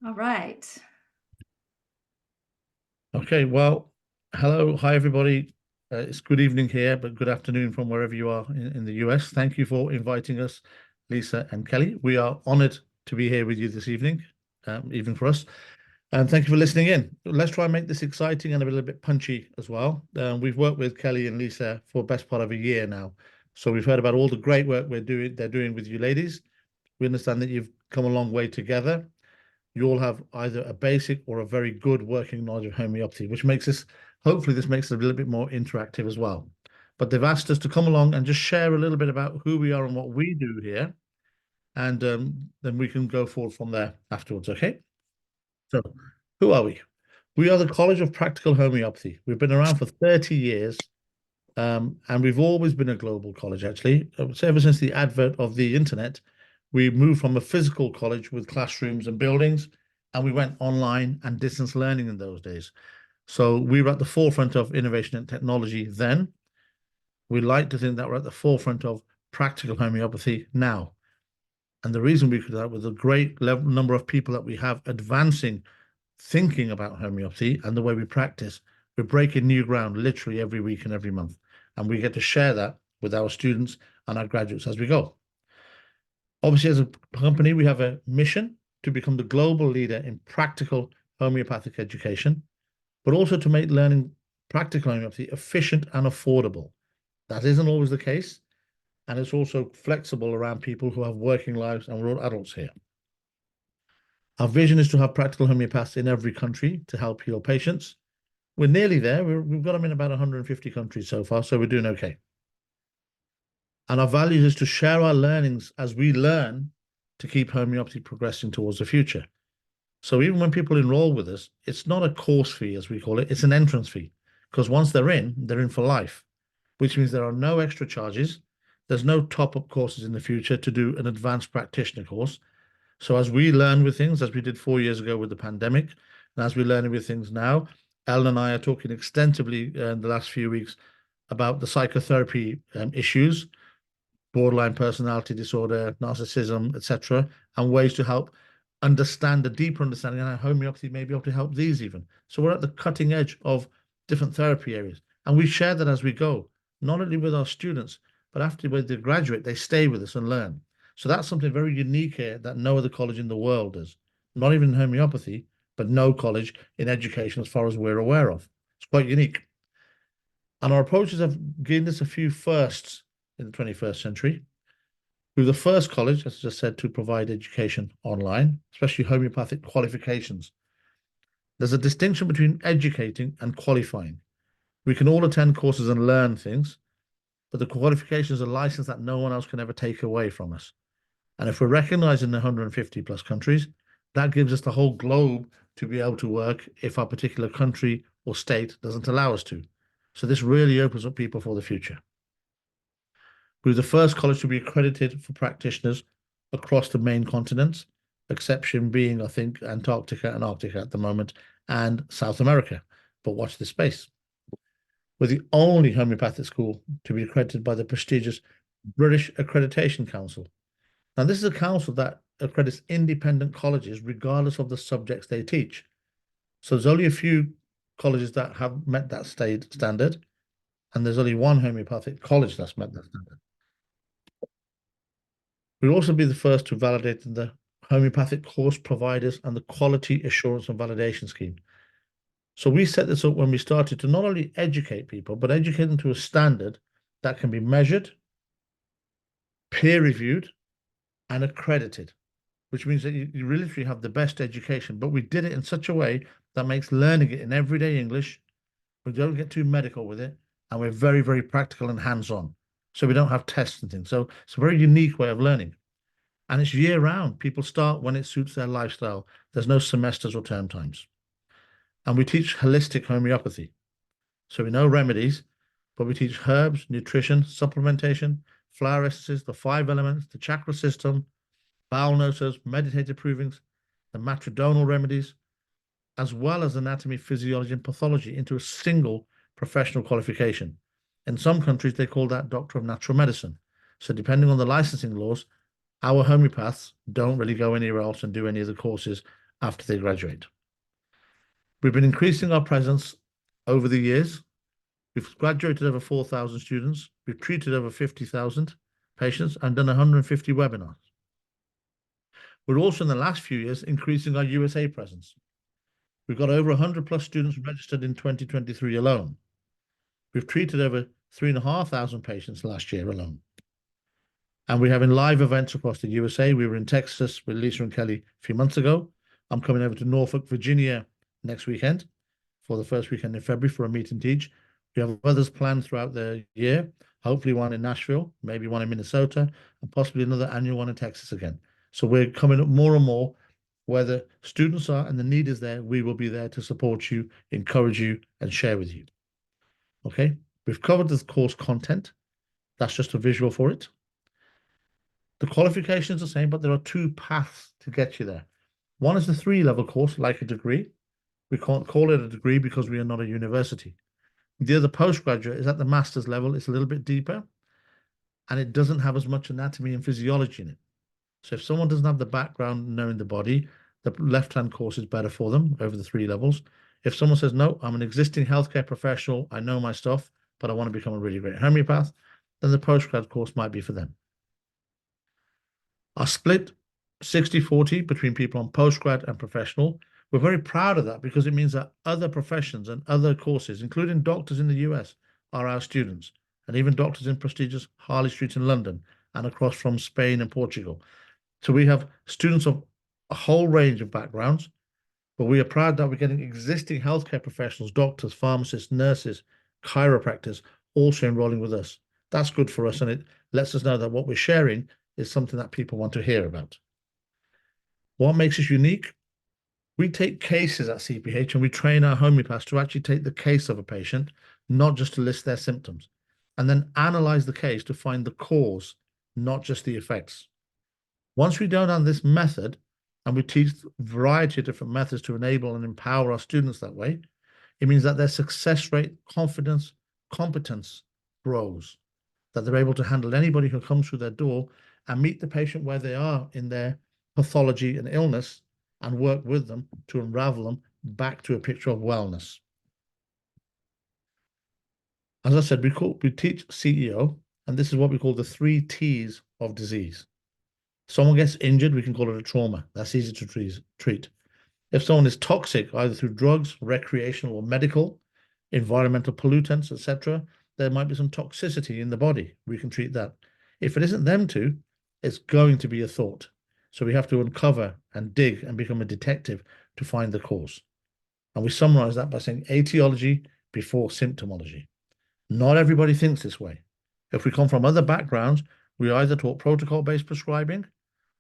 All right. Okay, well, hello, hi everybody. It's good evening here, but good afternoon from wherever you are in the US. Thank you for inviting us, Lisa and Kelly. We are honored to be here with you this evening, even for us. And thank you for listening in. Let's try and make this exciting and a little bit punchy as well. We've worked with Kelly and Lisa for the best part of a year now. So we've heard about all the great work they're doing with you ladies. We understand that you've come a long way together. You all have either a basic or a very good working knowledge of homeopathy, which makes this, hopefully this makes it a little bit more interactive as well. But they've asked us to come along and just share a little bit about who we are and what we do here. And then we can go forward from there afterwards, okay? So, who are we? We are the College of Practical Homeopathy. We've been around for 30 years, and we've always been a global college, actually. So ever since the advent of the internet, we moved from a physical college with classrooms and buildings, and we went online and distance learning in those days. So we were at the forefront of innovation and technology then. We like to think that we're at the forefront of practical homeopathy now. And the reason we could do that with the great number of people that we have advancing thinking about homeopathy and the way we practice, we're breaking new ground literally every week and every month. And we get to share that with our students and our graduates as we go. Obviously, as a company, we have a mission to become the global leader in practical homeopathic education, but also to make learning practical homeopathy efficient and affordable. That isn't always the case. And it's also flexible around people who have working lives, and we're all adults here. Our vision is to have practical homeopaths in every country to help heal patients. We're nearly there. We've got them in about 150 countries so far, so we're doing okay. And our value is to share our learnings as we learn to keep homeopathy progressing towards the future. So even when people enroll with us, it's not a course fee, as we call it, it's an entrance fee. Because once they're in for life, which means there are no extra charges. There's no top-up courses in the future to do an advanced practitioner course. So as we learn with things, as we did 4 years ago with the pandemic, and as we're learning with things now, Ellen and I are talking extensively in the last few weeks about the psychotherapy issues, borderline personality disorder, narcissism, etc., and ways to help understand a deeper understanding, and how homeopathy may be able to help these even. So we're at the cutting edge of different therapy areas, and we share that as we go, not only with our students, but after they graduate, they stay with us and learn. So that's something very unique here that no other college in the world does, not even in homeopathy, but no college in education as far as we're aware of. It's quite unique. And our approaches have given us a few firsts in the 21st century. We're the first college, as I just said, to provide education online, especially homeopathic qualifications. There's a distinction between educating and qualifying. We can all attend courses and learn things, but the qualification is a license that no one else can ever take away from us. And if we're recognized in the 150 plus countries, that gives us the whole globe to be able to work if our particular country or state doesn't allow us to. So this really opens up people for the future. We were the first college to be accredited for practitioners across the main continents, exception being, I think, Antarctica and Arctica at the moment, and South America. But watch this space. We're the only homeopathic school to be accredited by the prestigious British Accreditation Council. Now, this is a council that accredits independent colleges regardless of the subjects they teach. So there's only a few colleges that have met that standard, and there's only one homeopathic college that's met that standard. We'll also be the first to validate the homeopathic course providers and the quality assurance and validation scheme. So we set this up when we started to not only educate people, but educate them to a standard that can be measured, peer-reviewed, and accredited, which means that you literally have the best education. But we did it in such a way that makes learning it in everyday English. We don't get too medical with it, and we're very, very practical and hands-on. So we don't have tests and things. So it's a very unique way of learning. And it's year round. People start when it suits their lifestyle. There's no semesters or term times. And we teach holistic homeopathy. So we know remedies, but we teach herbs, nutrition, supplementation, flower essences, the 5 elements, the chakra system, bowel notos, meditative provings, the matrodonal remedies, as well as anatomy, physiology, and pathology into a single professional qualification. In some countries, they call that Doctor of Natural Medicine. So depending on the licensing laws, our homeopaths don't really go anywhere else and do any of the courses after they graduate. We've been increasing our presence over the years. We've graduated over 4,000 students. We've treated over 50,000 patients and done 150 webinars. We're also in the last few years increasing our USA presence. We've got over 100 plus students registered in 2023 alone. We've treated over 3,500 patients last year alone. And we're having live events across the USA. We were in Texas with Lisa and Kelly a few months ago. I'm coming over to Norfolk, Virginia next weekend for the first weekend in February for a meet and teach. We have others planned throughout the year, hopefully one in Nashville, maybe one in Minnesota, and possibly another annual one in Texas again. So we're coming up more and more where the students are and the need is there. We will be there to support you, encourage you, and share with you. Okay, we've covered the course content. That's just a visual for it. The qualifications are the same, but there are two paths to get you there. One is the 3-level course, like a degree. We can't call it a degree because we are not a university. The other postgraduate is at the master's level. It's a little bit deeper, and it doesn't have as much anatomy and physiology in it. So if someone doesn't have the background knowing the body, the left-hand course is better for them over the 3 levels. If someone says, no, I'm an existing healthcare professional, I know my stuff, but I want to become a really great homeopath, then the postgrad course might be for them. Our split 60-40 between people on postgrad and professional. We're very proud of that because it means that other professions and other courses, including doctors in the US, are our students, and even doctors in prestigious Harley Street in London and across from Spain and Portugal. So we have students of a whole range of backgrounds, but we are proud that we're getting existing healthcare professionals, doctors, pharmacists, nurses, chiropractors, also enrolling with us. That's good for us, and it lets us know that what we're sharing is something that people want to hear about. What makes us unique? We take cases at CPH and we train our homeopaths to actually take the case of a patient, not just to list their symptoms, and then analyze the case to find the cause, not just the effects. Once we go down this method, and we teach a variety of different methods to enable and empower our students that way, it means that their success rate, confidence, competence grows, that they're able to handle anybody who comes through their door and meet the patient where they are in their pathology and illness and work with them to unravel them back to a picture of wellness. As I said, we teach CEO, and this is what we call the 3 T's of disease. Someone gets injured, we can call it a trauma. That's easy to treat. If someone is toxic, either through drugs, recreational or medical, environmental pollutants, etc., there might be some toxicity in the body. We can treat that. If it isn't them two, it's going to be a thought. So we have to uncover and dig and become a detective to find the cause. And we summarize that by saying etiology before symptomology. Not everybody thinks this way. If we come from other backgrounds, we are either taught protocol-based prescribing,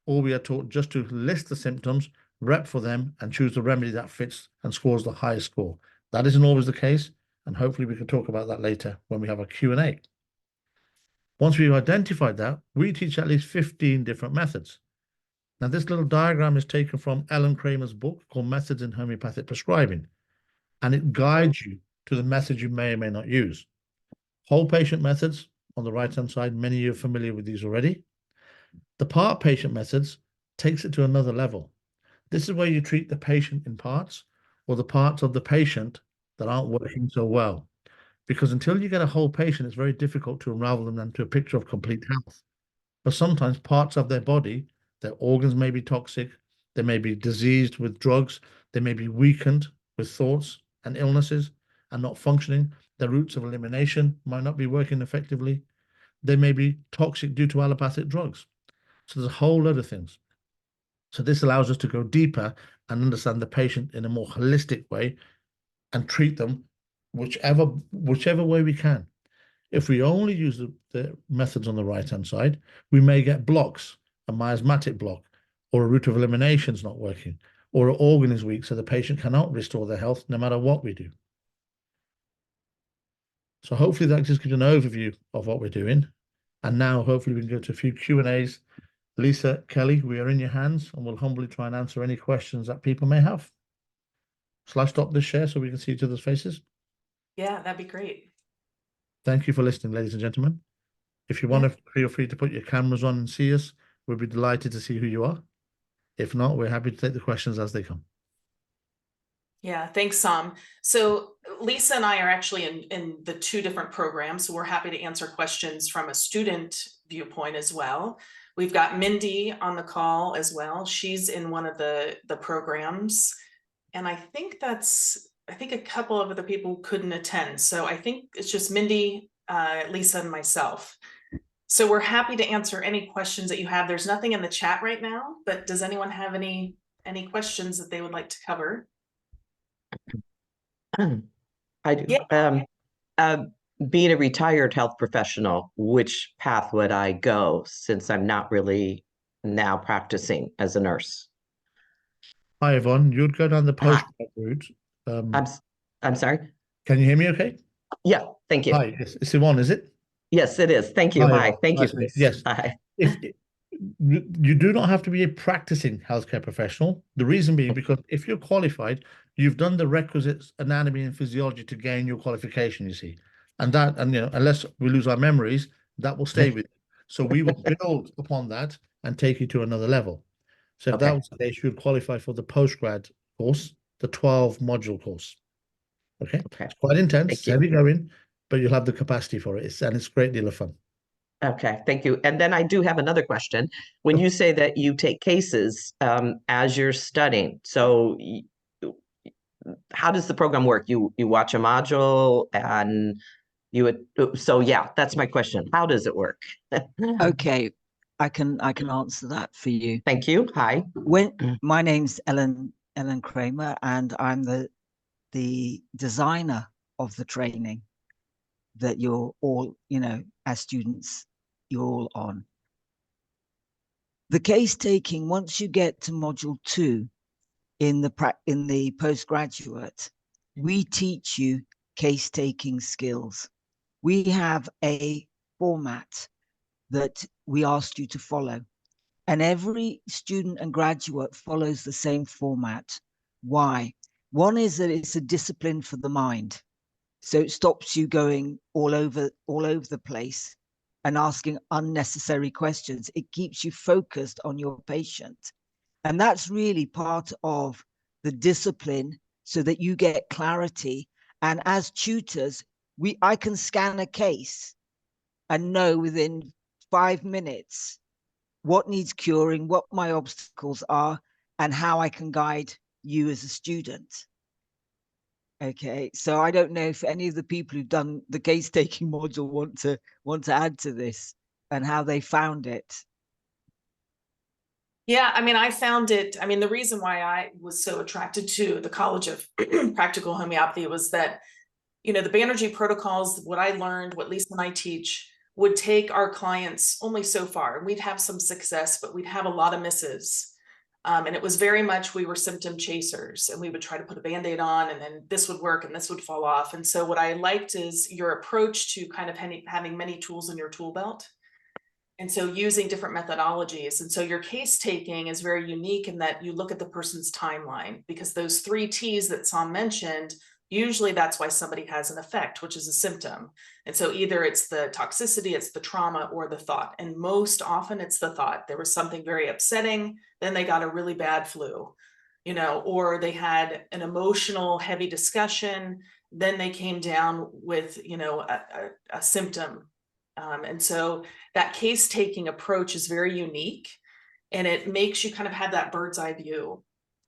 or we are taught just to list the symptoms, rep for them, and choose the remedy that fits and scores the highest score. That isn't always the case, and hopefully we can talk about that later when we have a Q&A. Once we've identified that, we teach at least 15 different methods. Now, this little diagram is taken from Ellen Kramer's book called Methods in Homeopathic Prescribing, and it guides you to the methods you may or may not use. Whole patient methods on the right-hand side, many of you are familiar with these already. The part patient methods takes it to another level. This is where you treat the patient in parts or the parts of the patient that aren't working so well. Because until you get a whole patient, it's very difficult to unravel them into a picture of complete health. But sometimes parts of their body, their organs may be toxic, they may be diseased with drugs, they may be weakened with thoughts and illnesses and not functioning. Their routes of elimination might not be working effectively. They may be toxic due to allopathic drugs. So there's a whole lot of things. So this allows us to go deeper and understand the patient in a more holistic way and treat them whichever way we can. If we only use the methods on the right-hand side, we may get blocks, a miasmatic block, or a route of elimination is not working, or an organ is weak, so the patient cannot restore their health no matter what we do. So hopefully that just gives an overview of what we're doing. And now hopefully we can go to a few Q&As. Lisa, Kelly, we are in your hands, and we'll humbly try and answer any questions that people may have. Shall I stop this share so we can see each other's faces? Yeah, that'd be great. Thank you for listening, ladies and gentlemen. If you want to, feel free to put your cameras on and see us. We'll be delighted to see who you are. If not, we're happy to take the questions as they come. Yeah, thanks, Sam. So Lisa and I are actually in the two different programs, so we're happy to answer questions from a student viewpoint as well. We've got Mindy on the call as well. She's in one of the programs, and I think a couple of other people couldn't attend. So I think it's just Mindy, Lisa, and myself. So we're happy to answer any questions that you have. There's nothing in the chat right now, but does anyone have any questions that they would like to cover? I do. Yeah. Being a retired health professional, which path would I go since I'm not really now practicing as a nurse? Hi, Yvonne. You'd go down the postgrad route. I'm sorry. Can you hear me okay? Yeah, thank you. Hi, yes, it's Yvonne, is it? Yes, it is. Thank you. Hi, thank you. Yes. Hi. You do not have to be a practicing healthcare professional. The reason being because if you're qualified, you've done the requisite anatomy and physiology to gain your qualification, you see. And unless we lose our memories, that will stay with you. So we will build upon that and take you to another level. So if that was the case, you'd qualify for the postgrad course, the 12-module course. Okay. It's quite intense, it's heavy going, but you'll have the capacity for it. And it's a great deal of fun. Okay, thank you. And then I do have another question. When you say that you take cases as you're studying, so how does the program work? You watch a module and you would, so yeah, that's my question. How does it work? Okay, I can answer that for you. Thank you. Hi. My name's Ellen Kramer, and I'm the designer of the training that you're all, as students, you're all on. The case taking, once you get to module 2 in the postgraduate, we teach you case taking skills. We have a format that we asked you to follow, and every student and graduate follows the same format. Why? One is that it's a discipline for the mind, so it stops you going all over the place and asking unnecessary questions. It keeps you focused on your patient, and that's really part of the discipline, so that you get clarity. And as tutors, I can scan a case and know within 5 minutes what needs curing, what my obstacles are, and how I can guide you as a student. Okay, so I don't know if any of the people who've done the case taking module want to add to this and how they found it. Yeah, I mean, I found it, the reason why I was so attracted to the College of Practical Homeopathy was that, the Banerjee protocols, what I learned, what Lisa and I teach, would take our clients only so far. We'd have some success, but we'd have a lot of misses. And it was very much, we were symptom chasers, and we would try to put a Band-Aid on, and then this would work and this would fall off. And so what I liked is your approach to kind of having many tools in your tool belt. And so using different methodologies. And so your case taking is very unique in that you look at the person's timeline, because those 3 T's that Sam mentioned, usually that's why somebody has an effect, which is a symptom. And so either it's the toxicity, it's the trauma, or the thought. And most often it's the thought. There was something very upsetting, then they got a really bad flu, or they had an emotional heavy discussion, then they came down with, a symptom. And so that case taking approach is very unique, and it makes you kind of have that bird's eye view.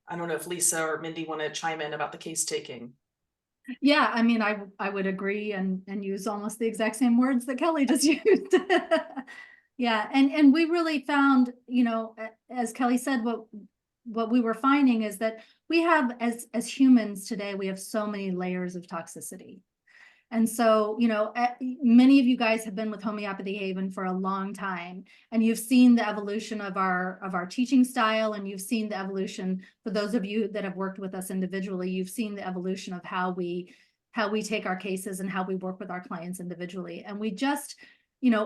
I don't know if Lisa or Mindy want to chime in about the case taking. Yeah, I would agree and use almost the exact same words that Kelly just used. Yeah, and we really found, as Kelly said, what we were finding is that we have, as humans today, we have so many layers of toxicity. And so, many of you guys have been with Homeopathy Haven for a long time, and you've seen the evolution of our teaching style, and you've seen the evolution, for those of you that have worked with us individually, you've seen the evolution of how we take our cases and how we work with our clients individually. And we just,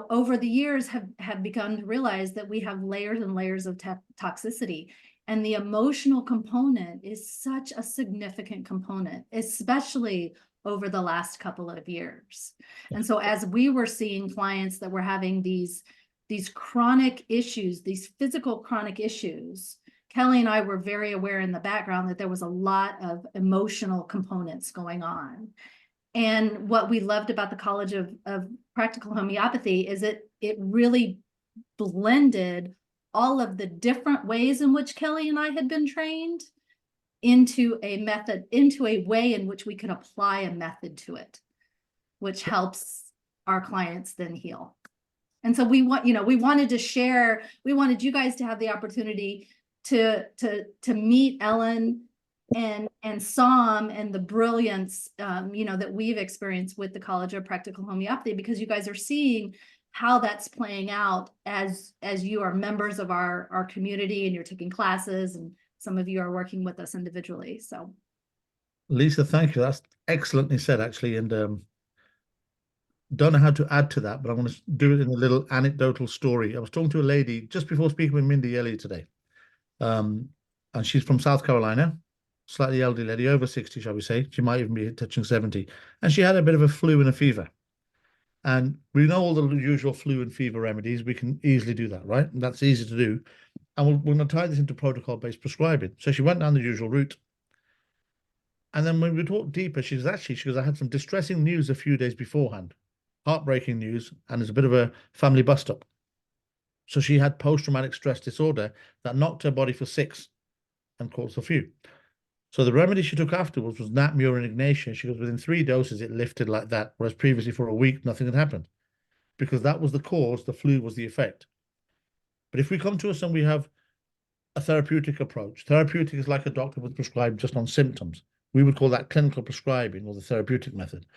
over the years have begun to realize that we have layers and layers of toxicity. And the emotional component is such a significant component, especially over the last couple of years. And so as we were seeing clients that were having these chronic issues, these physical chronic issues, Kelly and I were very aware in the background that there was a lot of emotional components going on. And what we loved about the College of Practical Homeopathy is it really blended all of the different ways in which Kelly and I had been trained into a method, into a way in which we can apply a method to it, which helps our clients then heal. And so we wanted to share, we wanted you guys to have the opportunity to meet Ellen and Sam and the brilliance, that we've experienced with the College of Practical Homeopathy, because you guys are seeing how that's playing out as you are members of our community and you're taking classes, and some of you are working with us individually. So Lisa, thank you. That's excellently said, actually. And don't know how to add to that, but I'm going to do it in a little anecdotal story. I was talking to a lady just before speaking with Mindy earlier today. And she's from South Carolina, slightly elderly lady, over 60, shall we say. She might even be touching 70. And she had a bit of a flu and a fever. And we know all the usual flu and fever remedies. We can easily do that, right? And that's easy to do. And we're going to tie this into protocol-based prescribing. So she went down the usual route. And then when we talked deeper, she goes, I had some distressing news a few days beforehand. Heartbreaking news, and it's a bit of a family bust-up. So she had post-traumatic stress disorder that knocked her body for 6 and caused a few. So the remedy she took afterwards was Natmuir and Ignatia. She goes, within 3 doses, it lifted like that, whereas previously for a week, nothing had happened. Because that was the cause, the flu was the effect. But if we come to us and we have a therapeutic approach, therapeutic is like a doctor would prescribe just on symptoms. We would call that clinical prescribing or the therapeutic method.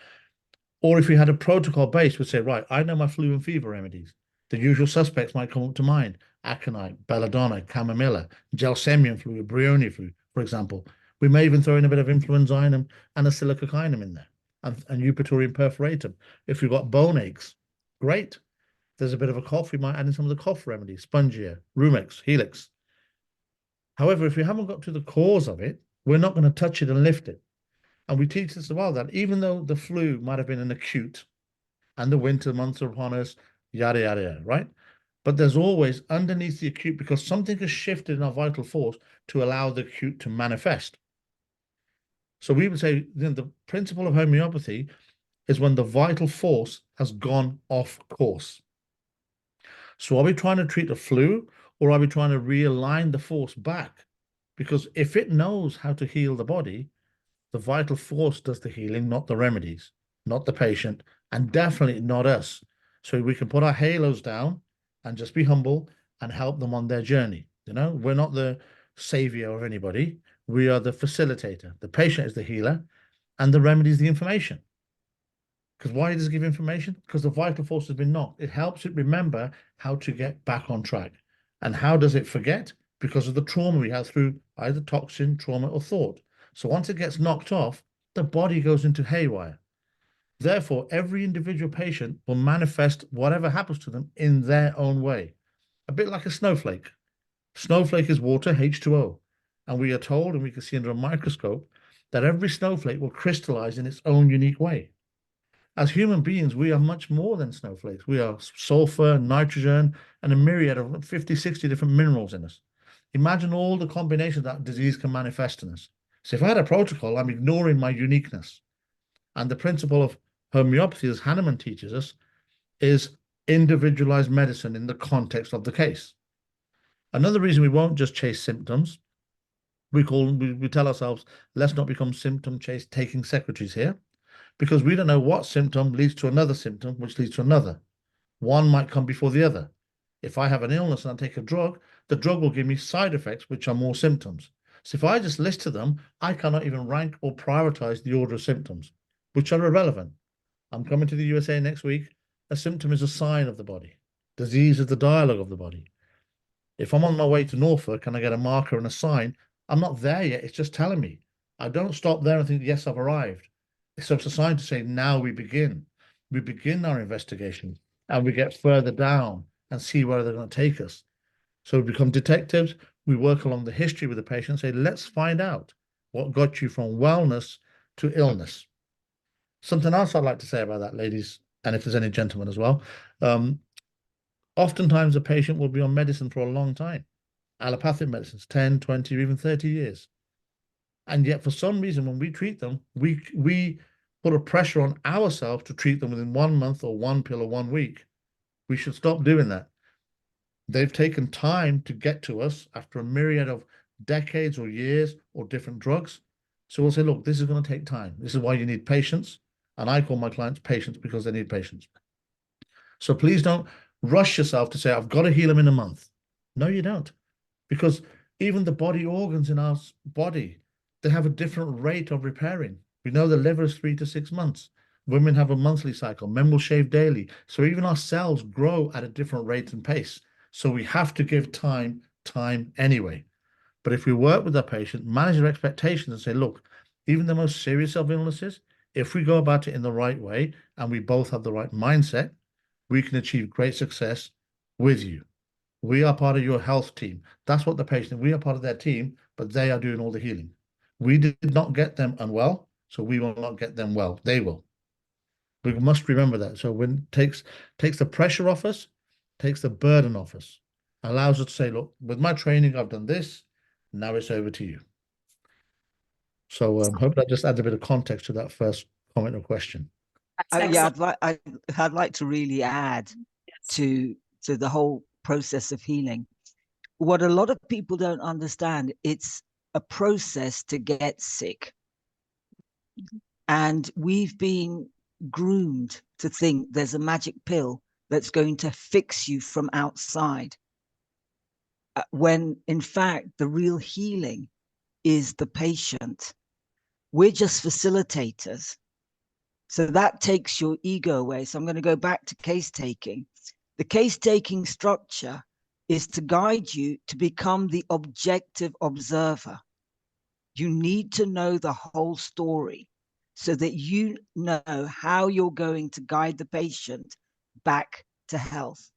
Or if we had a protocol base, we'd say, right, I know my flu and fever remedies. The usual suspects might come up to mind: aconite, belladonna, chamomilla, gelsemium fluid, brioni fluid, for example. We may even throw in a bit of influenzinum and a silicoquinum in there, and Eupatorium perforatum. If you've got bone aches, great. If there's a bit of a cough, we might add in some of the cough remedies: Spongia, Rumex, Helix. However, if we haven't got to the cause of it, we're not going to touch it and lift it. And we teach this as well, that even though the flu might have been an acute and the winter months are upon us, yada, yada, yada, right? But there's always underneath the acute, because something has shifted in our vital force to allow the acute to manifest. So we would say the principle of homeopathy is when the vital force has gone off course. So are we trying to treat the flu, or are we trying to realign the force back? Because if it knows how to heal the body, the vital force does the healing, not the remedies, not the patient, and definitely not us. So we can put our halos down and just be humble and help them on their journey. We're not the savior of anybody. We are the facilitator. The patient is the healer, and the remedy is the information. Because why does it give information? Because the vital force has been knocked. It helps it remember how to get back on track. And how does it forget? Because of the trauma we had through either toxin, trauma, or thought. So once it gets knocked off, the body goes into haywire. Therefore, every individual patient will manifest whatever happens to them in their own way. A bit like a snowflake. Snowflake is water, H2O. And we are told, and we can see under a microscope, that every snowflake will crystallize in its own unique way. As human beings, we are much more than snowflakes. We are sulfur, nitrogen, and a myriad of 50, 60 different minerals in us. Imagine all the combinations that disease can manifest in us. So if I had a protocol, I'm ignoring my uniqueness. And the principle of homeopathy, as Hahnemann teaches us, is individualized medicine in the context of the case. Another reason we won't just chase symptoms, we tell ourselves, let's not become symptom chase taking secretaries here, because we don't know what symptom leads to another symptom, which leads to another. One might come before the other. If I have an illness and I take a drug, the drug will give me side effects, which are more symptoms. So if I just list to them, I cannot even rank or prioritize the order of symptoms, which are irrelevant. I'm coming to the USA next week. A symptom is a sign of the body. Disease is the dialogue of the body. If I'm on my way to Norfolk and I get a marker and a sign, I'm not there yet. It's just telling me. I don't stop there and think, yes, I've arrived. So it's a sign to say, now we begin. We begin our investigation and we get further down and see where they're going to take us. So we become detectives. We work along the history with the patient, say, let's find out what got you from wellness to illness. Something else I'd like to say about that, ladies, and if there's any gentlemen as well. Oftentimes a patient will be on medicine for a long time, allopathic medicines, 10, 20, or even 30 years. And yet for some reason, when we treat them, we put a pressure on ourselves to treat them within 1 month or one pill or 1 week. We should stop doing that. They've taken time to get to us after a myriad of decades or years or different drugs. So we'll say, look, this is going to take time. This is why you need patience. And I call my clients patients because they need patience. So please don't rush yourself to say, I've got to heal them in a month. No, you don't. Because even the body organs in our body, they have a different rate of repairing. We know the liver is 3 to 6 months. Women have a monthly cycle. Men will shave daily. So even our cells grow at a different rate and pace. So we have to give time anyway. But if we work with our patient, manage their expectations and say, look, even the most serious of illnesses, if we go about it in the right way and we both have the right mindset, we can achieve great success with you. We are part of your health team. That's what the patient, we are part of their team, but they are doing all the healing. We did not get them unwell, so we will not get them well. They will. We must remember that. So when it takes the pressure off us, takes the burden off us, allows us to say, look, with my training, I've done this. Now it's over to you. So hope that just adds a bit of context to that first comment or question. Yeah, I'd like to really add to the whole process of healing. What a lot of people don't understand, it's a process to get sick. And we've been groomed to think there's a magic pill that's going to fix you from outside. When in fact, the real healing is the patient. We're just facilitators. So that takes your ego away. So I'm going to go back to case taking. The case taking structure is to guide you to become the objective observer. You need to know the whole story so that you know how you're going to guide the patient back to health.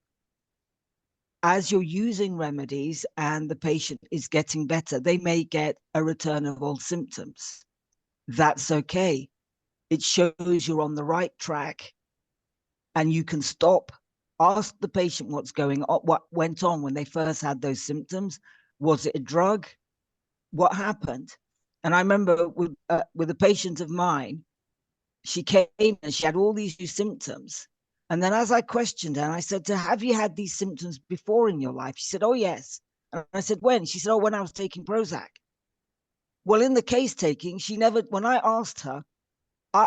As you're using remedies and the patient is getting better, they may get a return of old symptoms. That's okay. It shows you're on the right track and you can stop, ask the patient what's going on, what went on when they first had those symptoms. Was it a drug? What happened? And I remember with a patient of mine, she came and she had all these new symptoms. And then as I questioned her, and I said to her, have you had these symptoms before in your life? She said, oh, yes. And I said, when? She said, oh, when I was taking Prozac. Well, in the case taking, she never, when I asked her,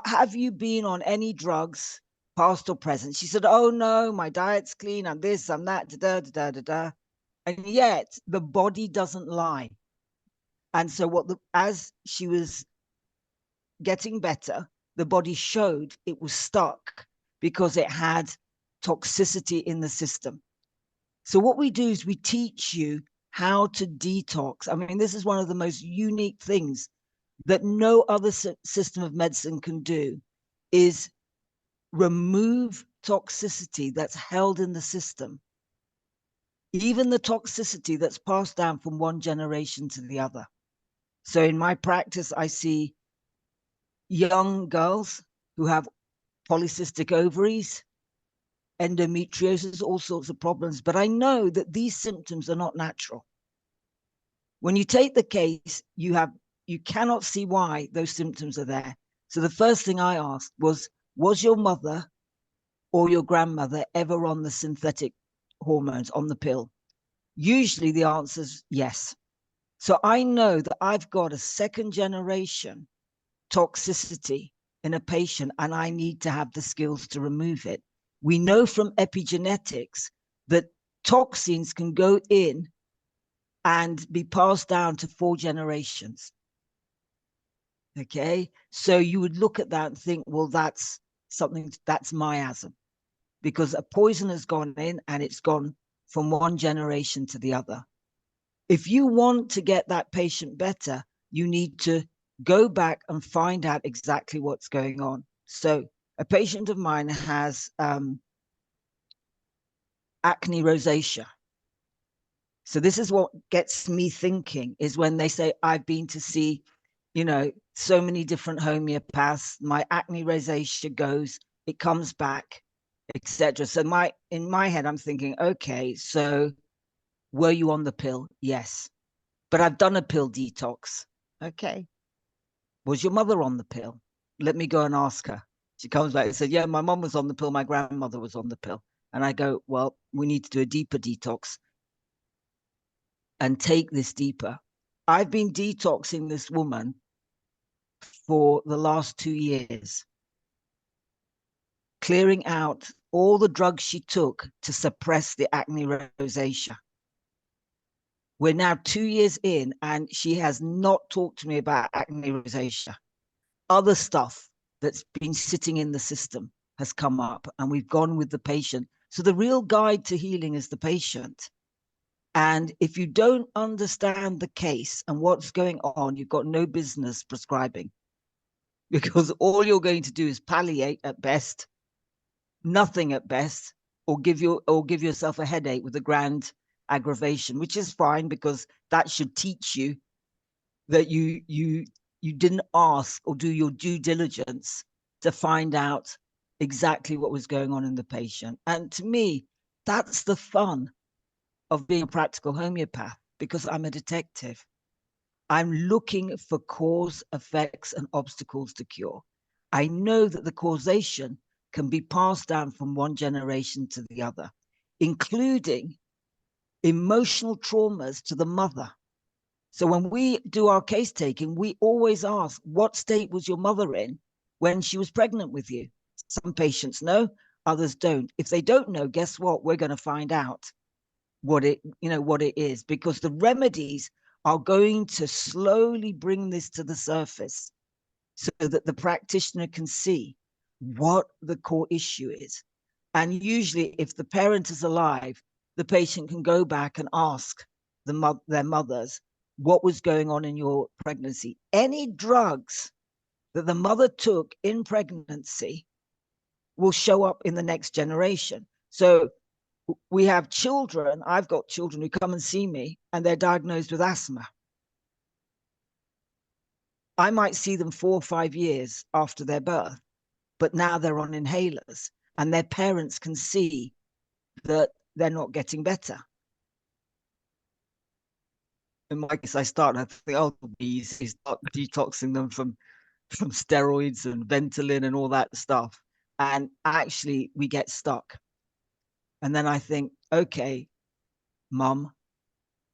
have you been on any drugs, past or present? She said, oh, no, my diet's clean. I'm this, I'm that, da, da, da, da, da. And yet the body doesn't lie. And so as she was getting better, the body showed it was stuck because it had toxicity in the system. So what we do is we teach you how to detox. I mean, this is one of the most unique things that no other system of medicine can do, is remove toxicity that's held in the system, even the toxicity that's passed down from one generation to the other. So in my practice, I see young girls who have polycystic ovaries, endometriosis, all sorts of problems. But I know that these symptoms are not natural. When you take the case, you cannot see why those symptoms are there. So the first thing I asked was your mother or your grandmother ever on the synthetic hormones, on the pill? Usually the answer is yes. So I know that I've got a second generation toxicity in a patient and I need to have the skills to remove it. We know from epigenetics that toxins can go in and be passed down to 4 generations. Okay, so you would look at that and think, well, that's something, that's miasm, because a poison has gone in and it's gone from one generation to the other. If you want to get that patient better, you need to go back and find out exactly what's going on. So a patient of mine has acne rosacea. So this is what gets me thinking, is when they say, I've been to see you know, so many different homeopaths. My acne rosacea goes, it comes back, etc. So in my head, I'm thinking, okay, so were you on the pill? Yes. But I've done a pill detox. Okay. Was your mother on the pill? Let me go and ask her. She comes back and said, yeah, my mom was on the pill. My grandmother was on the pill. And I go, well, we need to do a deeper detox and take this deeper. I've been detoxing this woman for the last 2 years, clearing out all the drugs she took to suppress the acne rosacea. We're now 2 years in, and she has not talked to me about acne rosacea. Other stuff that's been sitting in the system has come up, and we've gone with the patient. So the real guide to healing is the patient. And if you don't understand the case and what's going on, you've got no business prescribing, because all you're going to do is palliate at best, nothing at best, or give yourself a headache with a grand aggravation, which is fine, because that should teach you that you didn't ask or do your due diligence to find out exactly what was going on in the patient. And to me, that's the fun of being a practical homeopath, because I'm a detective. I'm looking for cause, effects, and obstacles to cure. I know that the causation can be passed down from one generation to the other, including emotional traumas to the mother. So when we do our case taking, we always ask, what state was your mother in when she was pregnant with you? Some patients know, others don't. If they don't know, guess what? We're going to find out what it is, because the remedies are going to slowly bring this to the surface so that the practitioner can see what the core issue is. And usually, if the parent is alive, the patient can go back and ask their mothers, what was going on in your pregnancy? Any drugs that the mother took in pregnancy will show up in the next generation. So we have children, I've got children who come and see me and they're diagnosed with asthma. I might see them 4 or 5 years after their birth, but now they're on inhalers, and their parents can see that they're not getting better. In my case, I think, oh, you start detoxing them from steroids and Ventolin and all that stuff. And actually, we get stuck. And then I think, okay, Mum,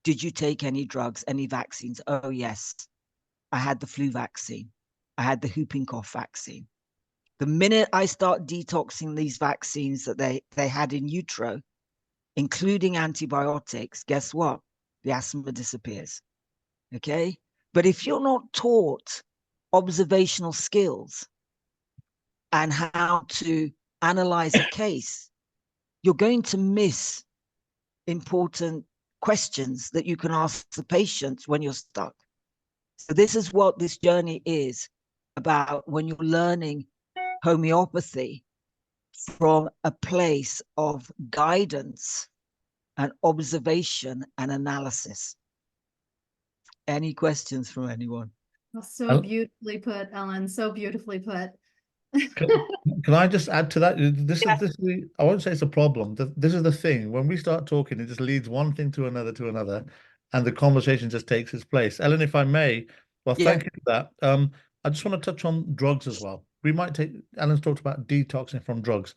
did you take any drugs, any vaccines? Oh, yes. I had the flu vaccine. I had the whooping cough vaccine. The minute I start detoxing these vaccines that they had in utero, including antibiotics, guess what? The asthma disappears. Okay? But if you're not taught observational skills and how to analyze a case, you're going to miss important questions that you can ask the patient when you're stuck. So this is what this journey is about when you're learning homeopathy from a place of guidance and observation and analysis. Any questions from anyone? Well, so beautifully put, Ellen, so beautifully put. Can I just add to that? This is I won't say it's a problem. This is the thing. When we start talking, it just leads one thing to another, and the conversation just takes its place. Ellen, if I may, well, thank you for that. I just want to touch on drugs as well. Ellen's talked about detoxing from drugs.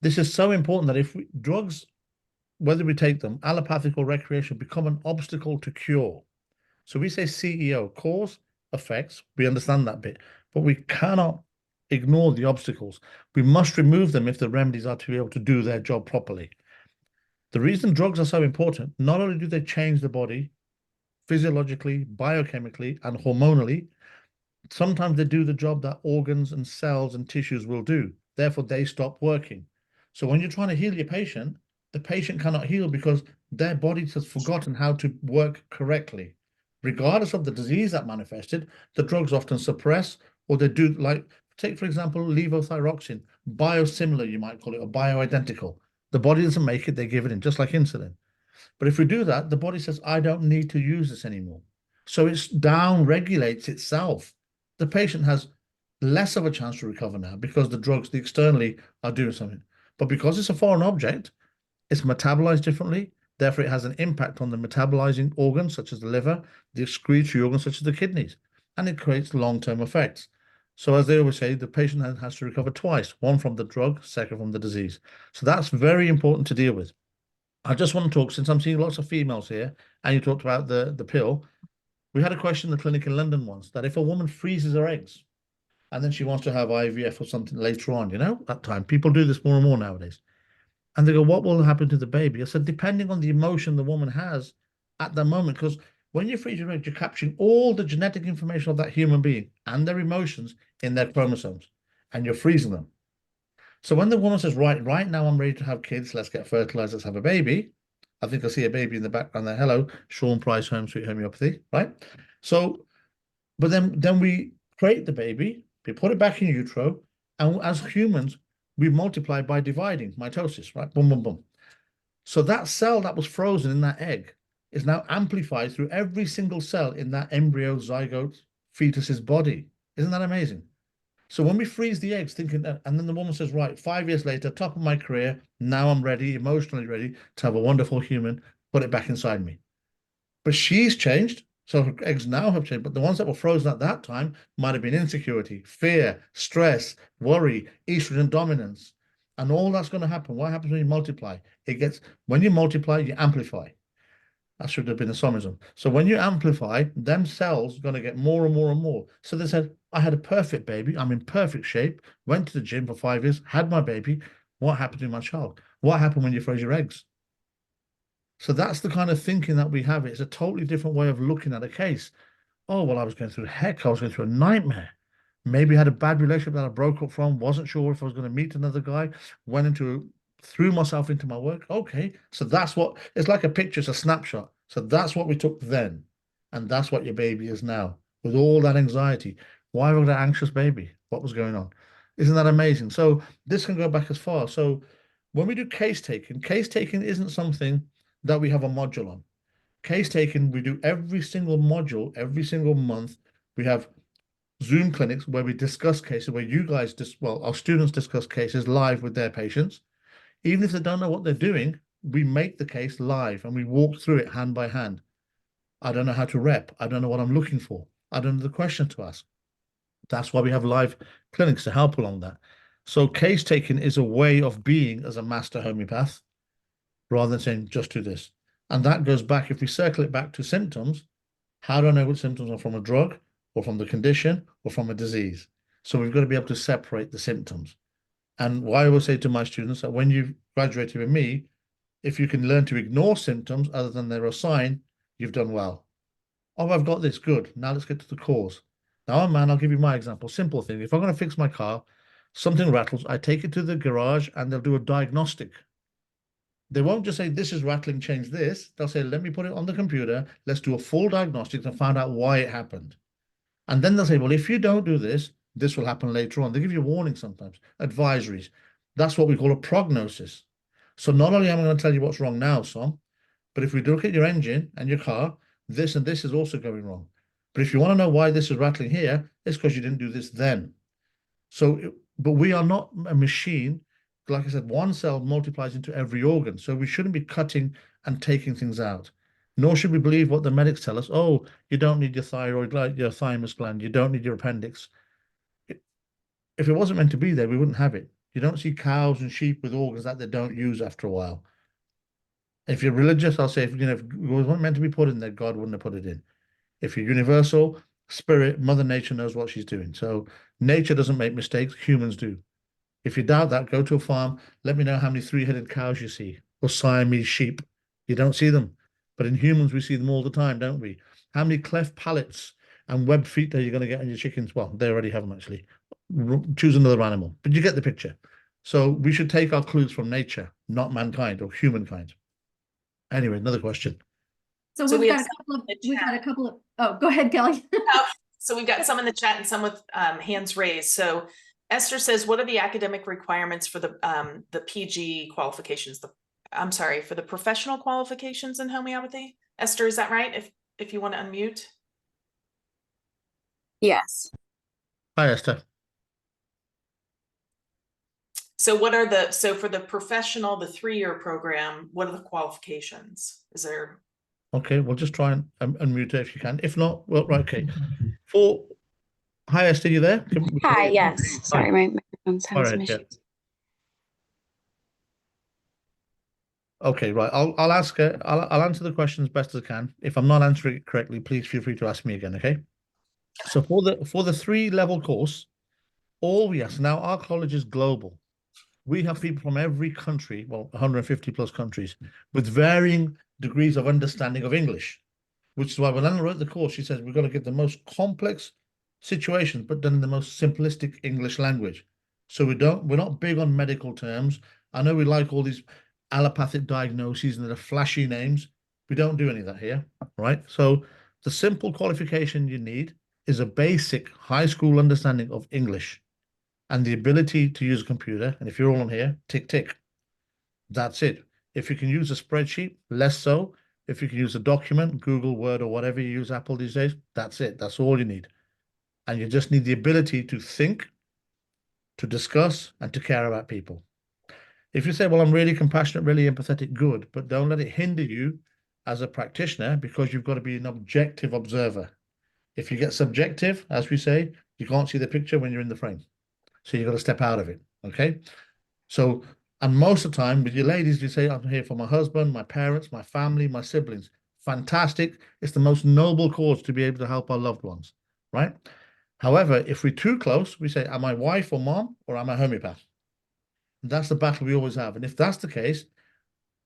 This is so important that if drugs, whether we take them, allopathic or recreational, become an obstacle to cure. So we say CEO, cause, effects, we understand that bit, but we cannot ignore the obstacles. We must remove them if the remedies are to be able to do their job properly. The reason drugs are so important, not only do they change the body physiologically, biochemically, and hormonally, sometimes they do the job that organs and cells and tissues will do. Therefore, they stop working. So when you're trying to heal your patient, the patient cannot heal because their body has forgotten how to work correctly. Regardless of the disease that manifested, the drugs often suppress, or they do, like, take, for example, levothyroxine, biosimilar, you might call it, or bioidentical. The body doesn't make it, they give it in, just like insulin. But if we do that, the body says, I don't need to use this anymore. So it's down regulates itself. The patient has less of a chance to recover now because the drugs externally are doing something. But because it's a foreign object, it's metabolized differently. Therefore, it has an impact on the metabolizing organs, such as the liver, the excretory organs, such as the kidneys, and it creates long-term effects. So as they always say, the patient has to recover twice, one from the drug, second from the disease. So that's very important to deal with. I just want to talk, since I'm seeing lots of females here, and you talked about the pill. We had a question in the clinic in London once, that if a woman freezes her eggs and then she wants to have IVF or something later on, that time, people do this more and more nowadays. And they go, what will happen to the baby? I said, depending on the emotion the woman has at that moment, because when you freeze your eggs, you're capturing all the genetic information of that human being and their emotions in their chromosomes, and you're freezing them. So when the woman says, right now I'm ready to have kids, let's get fertilized, let's have a baby. I think I see a baby in the background there. Hello, Sean Price, Home Sweet Homeopathy, right? So, but then we create the baby, we put it back in utero, and as humans, we multiply by dividing, mitosis, right? Boom, boom, boom. So that cell that was frozen in that egg is now amplified through every single cell in that embryo, zygote, fetus's body. Isn't that amazing? So when we freeze the eggs, thinking that, and then the woman says, right, 5 years later, top of my career, now I'm ready, emotionally ready to have a wonderful human, put it back inside me. But she's changed. So her eggs now have changed, but the ones that were frozen at that time might have been insecurity, fear, stress, worry, estrogen dominance. And all that's going to happen. What happens when you multiply? When you multiply, you amplify. That should have been a somism. So when you amplify, them cells are going to get more and more and more. So they said, I had a perfect baby. I'm in perfect shape. Went to the gym for 5 years, had my baby. What happened to my child? What happened when you froze your eggs? So that's the kind of thinking that we have. It's a totally different way of looking at a case. Oh, well, I was going through heck. I was going through a nightmare. Maybe had a bad relationship that I broke up from, wasn't sure if I was going to meet another guy, threw myself into my work. Okay, so that's what, it's like a picture, it's a snapshot. So that's what we took then. And that's what your baby is now, with all that anxiety. Why was that anxious baby? What was going on? Isn't that amazing? So this can go back as far. So when we do case taking isn't something that we have a module on. Case taking, we do every single module, every single month. We have Zoom clinics where we discuss cases, where you guys, our students discuss cases live with their patients. Even if they don't know what they're doing, we make the case live and we walk through it hand by hand. I don't know how to rep. I don't know what I'm looking for. I don't know the question to ask. That's why we have live clinics to help along that. So case taking is a way of being as a master homeopath, rather than saying just do this. And that goes back, if we circle it back to symptoms, how do I know what symptoms are from a drug or from the condition or from a disease? So we've got to be able to separate the symptoms. And why I will say to my students that when you've graduated with me, if you can learn to ignore symptoms other than they're a sign, you've done well. Oh, I've got this, good. Now let's get to the cause. Now, man, I'll give you my example. Simple thing. If I'm going to fix my car, something rattles, I take it to the garage and they'll do a diagnostic. They won't just say, this is rattling, change this. They'll say, let me put it on the computer. Let's do a full diagnostic and find out why it happened. And then they'll say, well, if you don't do this, this will happen later on. They give you a warning sometimes, advisories. That's what we call a prognosis. So not only am I going to tell you what's wrong now, son, but if we look at your engine and your car, this and this is also going wrong. But if you want to know why this is rattling here, it's because you didn't do this then. So, but we are not a machine. Like I said, one cell multiplies into every organ. So we shouldn't be cutting and taking things out. Nor should we believe what the medics tell us. Oh, you don't need your thyroid, your thymus gland. You don't need your appendix. If it wasn't meant to be there, we wouldn't have it. You don't see cows and sheep with organs that they don't use after a while. If you're religious, I'll say, if it wasn't meant to be put in there, God wouldn't have put it in. If you're universal, spirit, Mother Nature knows what she's doing. So nature doesn't make mistakes, humans do. If you doubt that, go to a farm. Let me know how many three-headed cows you see, or Siamese sheep. You don't see them. But in humans, we see them all the time, don't we? How many cleft palates and webbed feet are you going to get on your chickens? Well, they already have them, actually. Choose another animal. But you get the picture. So we should take our clues from nature, not mankind or humankind. Anyway, another question. So So we've we got a couple of, oh, go ahead, Kelly. So we've got some in the chat and some with hands raised. So Esther says, what are the academic requirements for the PG qualifications? For the professional qualifications in homeopathy? Esther, is that right? If you want to unmute. Yes. Hi, Esther. So so for the professional, the 3-year program, what are the qualifications? Is there? Okay, we'll just try and unmute her if you can. If not, well, right, okay. Hi, Esther, you there? Hi, yes. Sorry, my microphone's All having some right, yeah. issues. Okay, right. I'll ask her. I'll answer the questions best as I can. If I'm not answering it correctly, please feel free to ask me again. Okay. So for the 3-level course, all we ask now, our college is global. We have people from every country, well, 150 plus countries, with varying degrees of understanding of English, which is why when Anna wrote the course, she says we've got to get the most complex situations, but done in the most simplistic English language. So we're not big on medical terms. I know we like all these allopathic diagnoses and the flashy names. We don't do any of that here, right? So the simple qualification you need is a basic high school understanding of English and the ability to use a computer. And if you're all on here, tick, tick. That's it. If you can use a spreadsheet, less so. If you can use a document, Google, Word, or whatever you use Apple these days, that's it. That's all you need. And you just need the ability to think, to discuss, and to care about people. If you say, well, I'm really compassionate, really empathetic, good, but don't let it hinder you as a practitioner because you've got to be an objective observer. If you get subjective, as we say, you can't see the picture when you're in the frame. So you've got to step out of it. Okay. So, and most of the time with you ladies, you say, I'm here for my husband, my parents, my family, my siblings. Fantastic. It's the most noble cause to be able to help our loved ones, right? However, if we're too close, we say, am I wife or mom or am I homeopath? And that's the battle we always have. And if that's the case,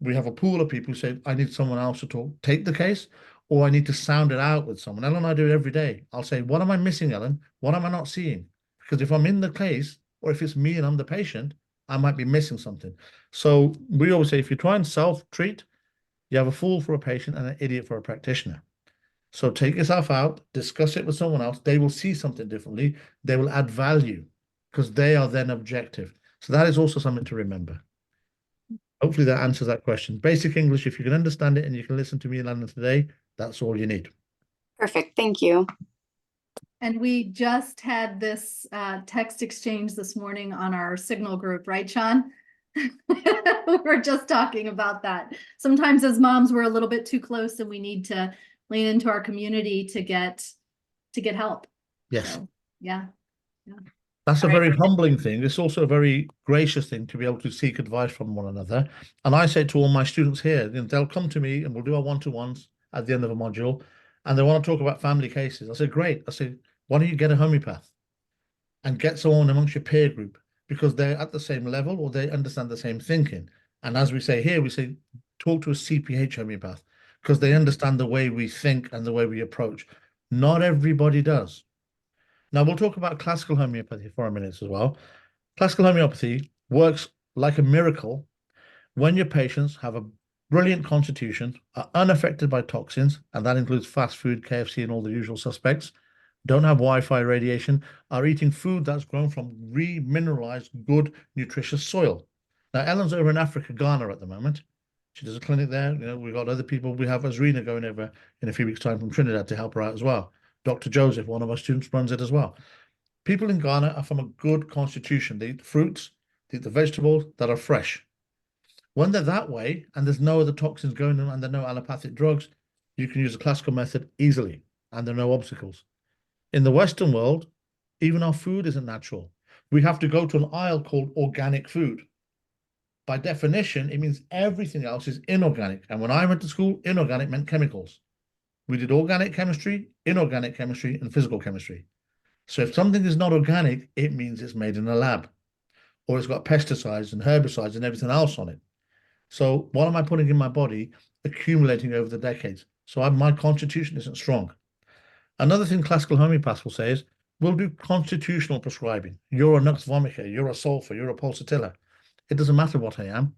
we have a pool of people who say, I need someone else to take the case, or I need to sound it out with someone. Ellen and I do it every day. I'll say, what am I missing, Ellen? What am I not seeing? Because if I'm in the case, or if it's me and I'm the patient, I might be missing something. So we always say, if you try and self-treat, you have a fool for a patient and an idiot for a practitioner. So take yourself out, discuss it with someone else. They will see something differently. They will add value because they are then objective. So that is also something to remember. Hopefully that answers that question. Basic English, if you can understand it and you can listen to me and Anna today, that's all you need. Perfect. Thank you. And we just had this text exchange this morning on our Signal group, right, Sean? We're just talking about that. Sometimes as moms, we're a little bit too close and we need to lean into our community to get help. Yes. So, yeah. That's a All right. very humbling thing. It's also a very gracious thing to be able to seek advice from one another. And I say to all my students here, they'll come to me and we'll do our one-to-ones at the end of a module, and they want to talk about family cases. I say, great. I say, why don't you get a homeopath and get someone amongst your peer group because they're at the same level or they understand the same thinking. And as we say here, we say, talk to a CPH homeopath because they understand the way we think and the way we approach. Not everybody does. Now we'll talk about classical homeopathy for a minute as well. Classical homeopathy works like a miracle when your patients have a brilliant constitution, are unaffected by toxins, and that includes fast food, KFC, and all the usual suspects, don't have Wi-Fi radiation, are eating food that's grown from remineralized, good, nutritious soil. Now, Ellen's over in Africa, Ghana at the moment. She does a clinic there. You know, we've got other people. We have Azrina going over in a few weeks' time from Trinidad to help her out as well. Dr. Joseph, one of our students, runs it as well. People in Ghana are from a good constitution. They eat fruits, they eat the vegetables that are fresh. When they're that way and there's no other toxins going on and there are no allopathic drugs, you can use a classical method easily and there are no obstacles. In the Western world, even our food isn't natural. We have to go to an aisle called organic food. By definition, it means everything else is inorganic. And when I went to school, inorganic meant chemicals. We did organic chemistry, inorganic chemistry, and physical chemistry. So if something is not organic, it means it's made in a lab, or it's got pesticides and herbicides and everything else on it. So what am I putting in my body accumulating over the decades? So my constitution isn't strong. Another thing classical homeopaths will say is, we'll do constitutional prescribing. You're a Nux vomica, you're a sulfur, you're a pulsatilla. It doesn't matter what I am.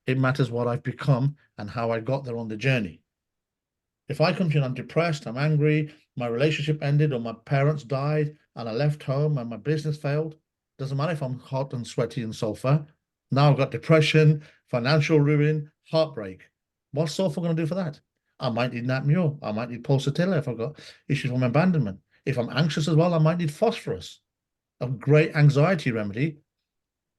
It matters what I've become and how I got there on the journey. If I come to you and I'm depressed, I'm angry, my relationship ended, or my parents died, and I left home and my business failed, doesn't matter if I'm hot and sweaty and sulfur. Now I've got depression, financial ruin, heartbreak. What's sulfur going to do for that? I might need Natmure. I might need pulsatilla if I've got issues from abandonment. If I'm anxious as well, I might need phosphorus, a great anxiety remedy.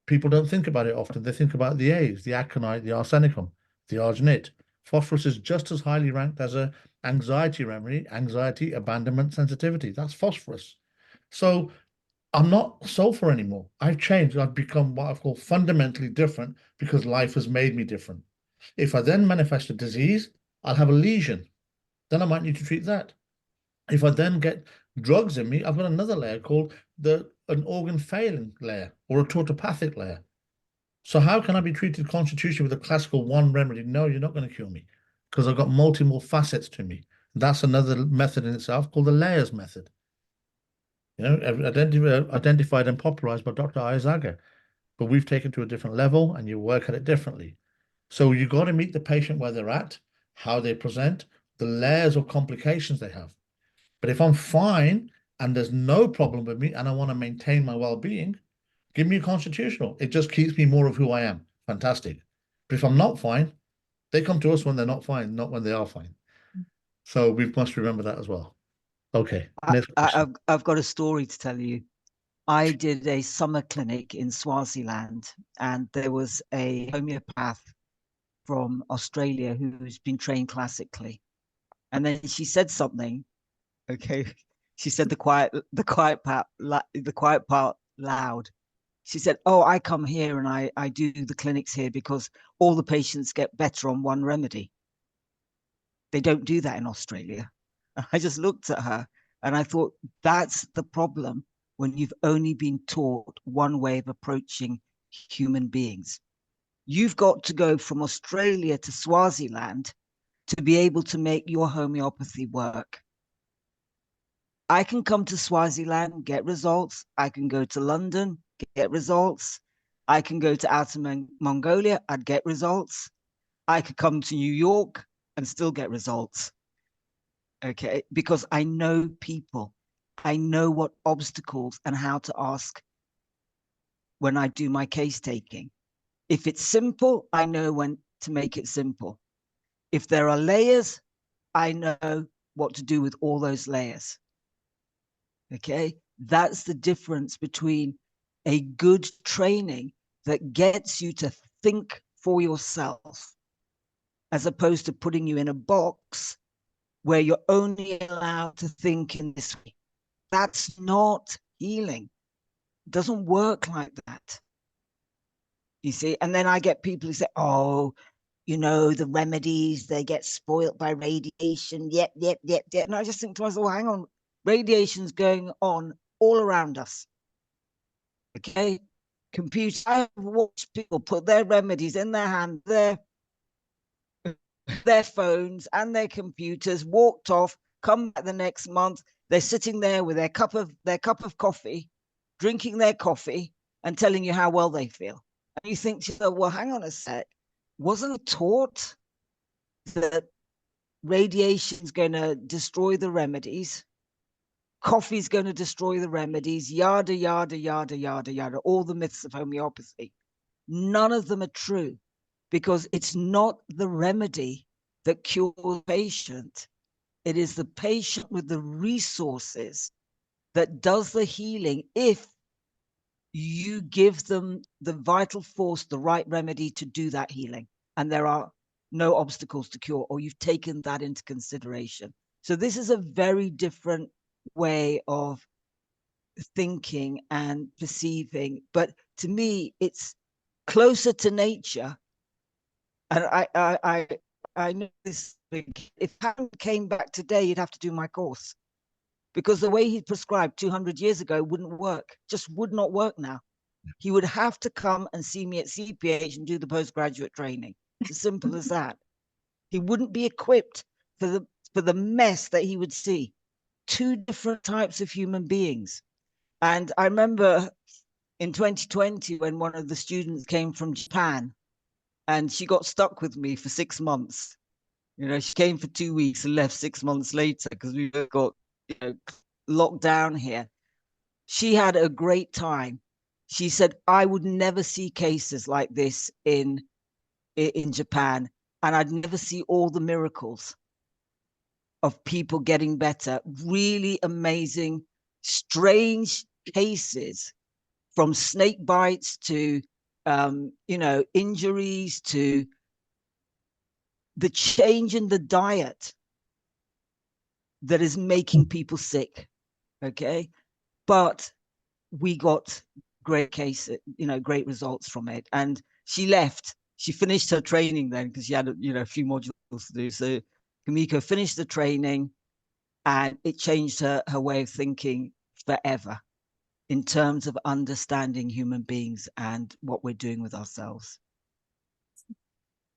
People don't think about it often. They think about the A's, the aconite, the arsenicum, the arginate. Phosphorus is just as highly ranked as a anxiety remedy, anxiety, abandonment, sensitivity. That's phosphorus. So I'm not sulfur anymore. I've changed. I've become what I call fundamentally different because life has made me different. If I then manifest a disease, I'll have a lesion. Then I might need to treat that. If I then get drugs in me, I've got another layer called an organ failing layer or a tauopathic layer. So how can I be treated constitutionally with a classical one remedy? No, you're not going to cure me because I've got multiple facets to me. That's another method in itself called the layers method. You know, identified and popularized by Dr. Aizaga, but we've taken to a different level and you work at it differently. So you got to meet the patient where they're at, how they present, the layers of complications they have. But if I'm fine and there's no problem with me and I want to maintain my well-being, give me a constitutional. It just keeps me more of who I am. Fantastic. But if I'm not fine, they come to us when they're not fine, not when they are fine. So we must remember that as well. Okay. I've got a story to tell you. I did a summer clinic in Swaziland, and there was a homeopath from Australia who's been trained classically. And then she said something. Okay. She said the quiet part loud. She said, "Oh, I come here and I do the clinics here because all the patients get better on one remedy. They don't do that in Australia." I just looked at her and I thought, that's the problem when you've only been taught one way of approaching human beings. You've got to go from Australia to Swaziland to be able to make your homeopathy work. I can come to Swaziland, get results. I can go to London, get results. I can go to Outer Mongolia, I'd get results. I could come to New York and still get results. Okay, because I know people. I know what obstacles and how to ask when I do my case taking. If it's simple, I know when to make it simple. If there are layers, I know what to do with all those layers. Okay, that's the difference between a good training that gets you to think for yourself, as opposed to putting you in a box where you're only allowed to think in this way. That's not healing. It doesn't work like that. You see, and then I get people who say, "Oh, you know, the remedies, they get spoiled by radiation." Yep. And I just think to myself, well, hang on, radiation's going on all around us. Okay, computer. I've watched people put their remedies in their hand, their phones and their computers, walked off, come back the next month. They're sitting there with their cup of coffee, drinking their coffee and telling you how well they feel. And you think to yourself, well, hang on a sec. Wasn't it taught that radiation's going to destroy the remedies? Coffee's going to destroy the remedies, yada, yada, yada, yada, yada, all the myths of homeopathy. None of them are true, because it's not the remedy that cures the patient. It is the patient with the resources that does the healing if you give them the vital force, the right remedy to do that healing. And there are no obstacles to cure, or you've taken that into consideration. So this is a very different way of thinking and perceiving. But to me, it's closer to nature. And I know this. If Patton came back today, you'd have to do my course, because the way he prescribed 200 years ago wouldn't work, just would not work now. He would have to come and see me at CPH and do the postgraduate training. It's as simple as that. He wouldn't be equipped for the mess that he would see. Two different types of human beings. And I remember in 2020 when one of the students came from Japan, and she got stuck with me for 6 months. You know, she came for 2 weeks and left 6 months later because we got, you know, locked down here. She had a great time. She said, I would never see cases like this in Japan, and I'd never see all the miracles. of people getting better, really amazing, strange cases, from snake bites to, injuries, to the change in the diet that is making people sick. Okay. But we got great great results from it. And she left. She finished her training then, because she had a few modules to do. So Kumiko finished the training, and it changed her way of thinking forever in terms of understanding human beings and what we're doing with ourselves.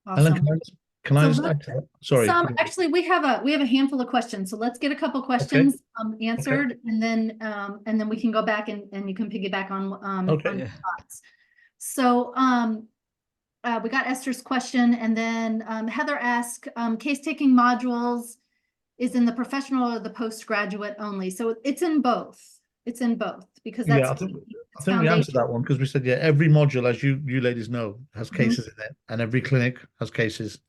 Ellen, Awesome. can I So just add to that? Sorry. Actually, we have a handful of questions, so let's get a couple questions answered, and then we can go back and you can piggyback on Okay. your thoughts. So we got Esther's question, and then Heather asked, case taking modules is in the professional or the postgraduate only? So it's in both. It's in both, because that's Yeah, I think we answered that one, because we said, yeah, every module, as you ladies know, has cases in it, and every clinic has cases.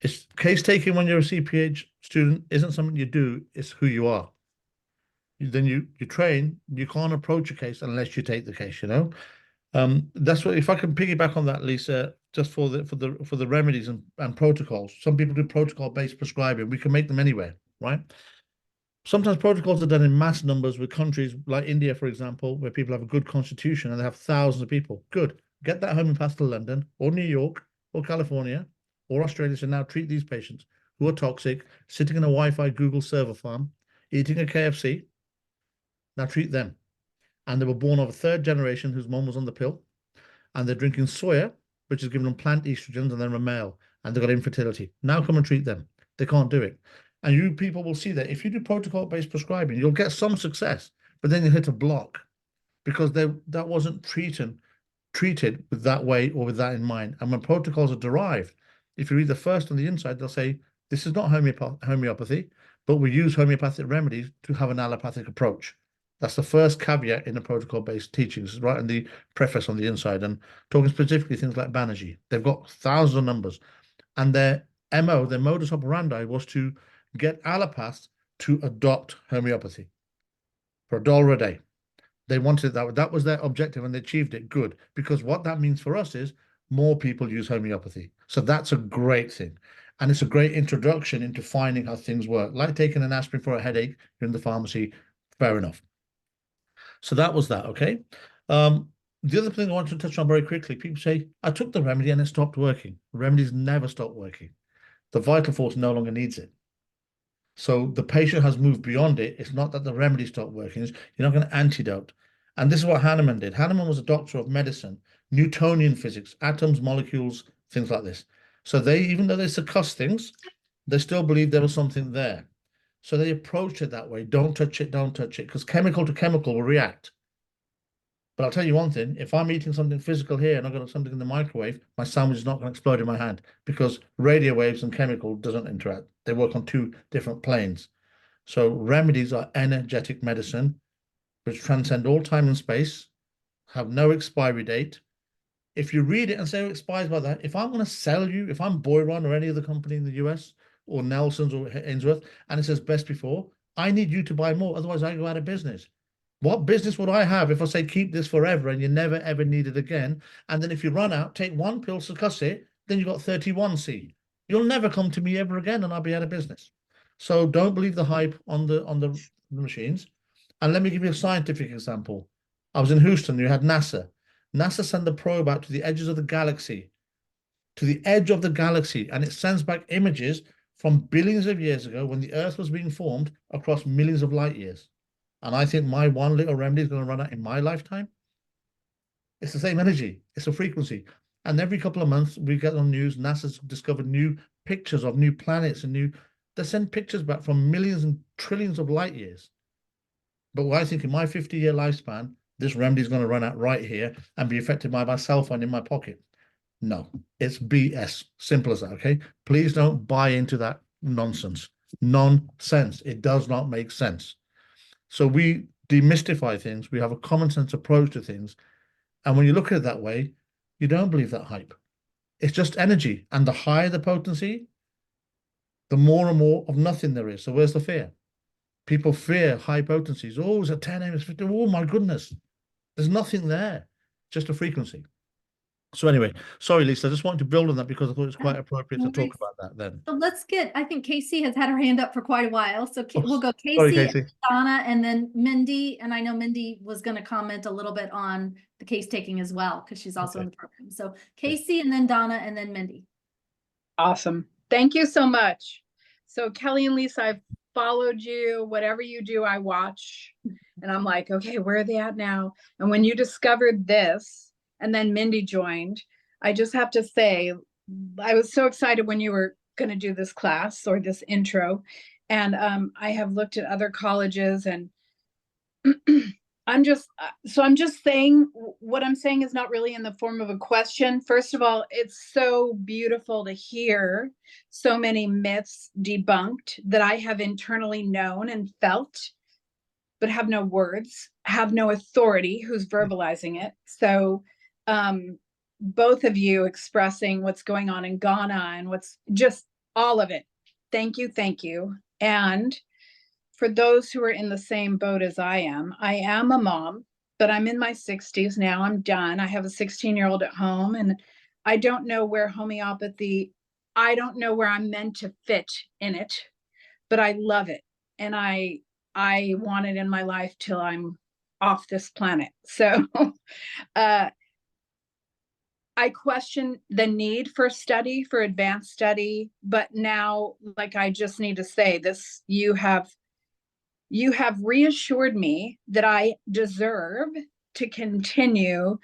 It's case taking when you're a CPH student isn't something you do, it's who you are. Then you train, you can't approach a case unless you take the case, That's what, if I can piggyback on that, Lisa, just for the remedies and protocols. Some people do protocol-based prescribing. We can make them anywhere, right? Sometimes protocols are done in mass numbers with countries like India, for example, where people have a good constitution and they have thousands of people. Good. Get that homeopath to London or New York or California or Australia to now treat these patients who are toxic, sitting in a Wi-Fi Google server farm, eating a KFC. Now treat them. And they were born of a third generation whose mom was on the pill, and they're drinking soya, which is giving them plant estrogens, and they're a male, and they've got infertility. Now come and treat them. They can't do it. And you people will see that if you do protocol-based prescribing, you'll get some success, but then you hit a block because that wasn't treated with that way or with that in mind. And when protocols are derived, if you read the first on the inside, they'll say, this is not homeopathy, but we use homeopathic remedies to have an allopathic approach. That's the first caveat in the protocol-based teachings, right in the preface on the inside, and talking specifically things like Banerjee. They've got thousands of numbers, and their MO, their modus operandi, was to get allopaths to adopt homeopathy for $1 a day. They wanted that. That was their objective, and they achieved it. Good, because what that means for us is more people use homeopathy. So that's a great thing. And it's a great introduction into finding how things work. Like taking an aspirin for a headache, you're in the pharmacy, fair enough. So that was that, okay? The other thing I want to touch on very quickly, people say, I took the remedy and it stopped working. Remedies never stop working. The vital force no longer needs it. So the patient has moved beyond it. It's not that the remedy stopped working. You're not going to antidote. And this is what Hahnemann did. Hahnemann was a doctor of medicine, Newtonian physics, atoms, molecules, things like this. So they, even though they succussed things, they still believed there was something there. So they approached it that way. Don't touch it, because chemical to chemical will react. But I'll tell you one thing, if I'm eating something physical here and I've got something in the microwave, my sandwich is not going to explode in my hand, because radio waves and chemical doesn't interact. They work on two different planes. So remedies are energetic medicine, which transcend all time and space, have no expiry date. If you read it and say it expires by that, if I'm going to sell you, if I'm Boiron or any other company in the US, or Nelson's or Ainsworth, and it says best before, I need you to buy more, otherwise I go out of business. What business would I have if I say keep this forever and you never ever need it again? And then if you run out, take one pill, succuss it, then you've got 31C. You'll never come to me ever again, and I'll be out of business. So don't believe the hype on the machines. And let me give you a scientific example. I was in Houston, you had NASA. NASA sent the probe out to the edges of the galaxy, and it sends back images from billions of years ago when the Earth was being formed across millions of light years. And I think my one little remedy is going to run out in my lifetime. It's the same energy. It's a frequency. And every couple of months, we get on news, NASA's discovered new pictures of new planets and they send pictures back from millions and trillions of light years. But I think in my 50-year lifespan, this remedy is going to run out right here and be affected by my cell phone in my pocket. No, it's BS. Simple as that, okay? Please don't buy into that nonsense. Nonsense. It does not make sense. So we demystify things. We have a common sense approach to things. And when you look at it that way, you don't believe that hype. It's just energy. And the higher the potency, the more and more of nothing there is. So where's the fear? People fear high potencies. Oh, it's a 10 a.m. It's 50. Oh my goodness. There's nothing there, just a frequency. So anyway, sorry, Lisa, I just wanted to build on that because I thought it was quite appropriate no to talk worries. about that then. So let's get, I think Casey has had her hand up for quite a while. So Oh, we'll go sorry, Casey, Casey. Donna, and then Mindy. And I know Mindy was going to comment a little bit on the case taking as well, because she's also Okay. in the program. So Casey and then Donna and then Mindy. Awesome. Thank you so much. So Kelly and Lisa, I've followed you. Whatever you do, I watch. And I'm like, okay, where are they at now? And when you discovered this, and then Mindy joined, I just have to say, I was so excited when you were going to do this class or this intro. And I have looked at other colleges, and I'm just saying, what I'm saying is not really in the form of a question. First of all, it's so beautiful to hear so many myths debunked that I have internally known and felt, but have no words, have no authority who's verbalizing it. So both of you expressing what's going on in Ghana and what's just all of it. Thank you, thank you. And for those who are in the same boat as I am a mom, but I'm in my 60s now. I'm done. I have a 16-year-old at home, and I don't know where homeopathy, I don't know where I'm meant to fit in it, but I love it. And I want it in my life till I'm off this planet. So I question the need for study, for advanced study, but now, like, I just need to say this, you have reassured me that I deserve to continue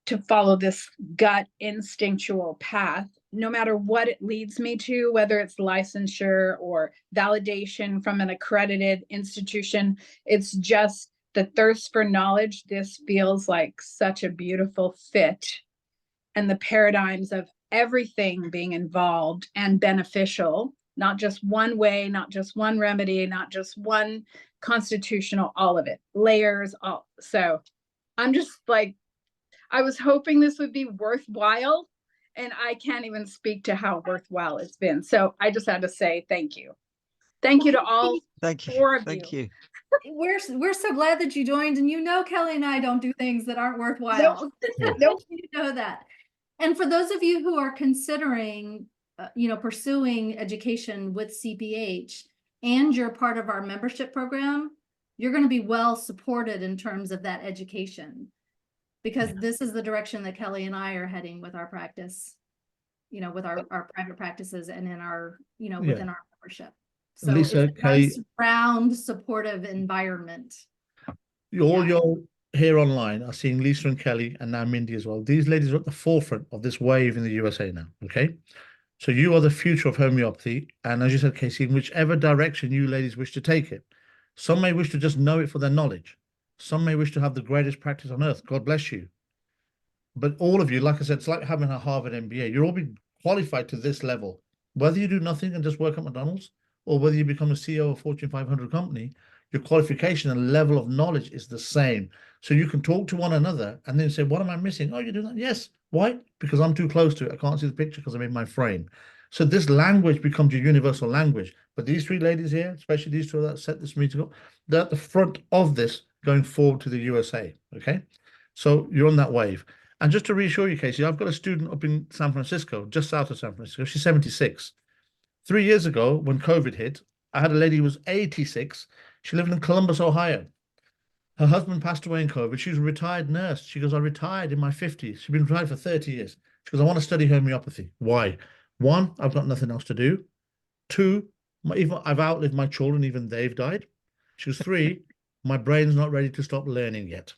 to follow this gut instinctual path, no matter what it leads me to, whether it's licensure or validation from an accredited institution. It's just the thirst for knowledge. This feels like such a beautiful fit, and the paradigms of everything being involved and beneficial, not just one way, not just one remedy, not just one constitutional, all of it, layers, all. So I'm just like, I was hoping this would be worthwhile, and I can't even speak to how worthwhile it's been. So I just had to say thank you. Thank you to all Thank you. four of Thank you. you. We're so glad that you joined, and you know Kelly and I don't do things that aren't worthwhile. Nope. You know that. And for those of you who are considering, pursuing education with CPH, and you're part of our membership program, you're going to be well supported in terms of that education, because this is the direction that Kelly and I are heading with our practice, with our private practices and in our, within our membership. So Lisa, it's a Kelly, nice, round, supportive environment. all Yeah. your here online are seeing Lisa and Kelly and now Mindy as well. These ladies are at the forefront of this wave in the USA now, okay? So you are the future of homeopathy. And as you said, Casey, in whichever direction you ladies wish to take it. Some may wish to just know it for their knowledge. Some may wish to have the greatest practice on earth. God bless you. But all of you, like I said, it's like having a Harvard MBA. You're all being qualified to this level. Whether you do nothing and just work at McDonald's, or whether you become a CEO of a Fortune 500 company, your qualification and level of knowledge is the same. So you can talk to one another and then say, what am I missing? Oh, you're doing that? Yes. Why? Because I'm too close to it. I can't see the picture because I'm in my frame. So this language becomes your universal language. But these three ladies here, especially these two that set this meeting up, they're at the front of this going forward to the USA. Okay. So you're on that wave. And just to reassure you, Casey, I've got a student up in San Francisco, just south of San Francisco. She's 76. 3 years ago, when COVID hit, I had a lady who was 86. She lived in Columbus, Ohio. Her husband passed away in COVID. She was a retired nurse. She goes, I retired in my 50s. She's been retired for 30 years. She goes, I want to study homeopathy. Why? One, I've got nothing else to do. Two, I've outlived my children, even they've died. She goes, three, my brain's not ready to stop learning yet.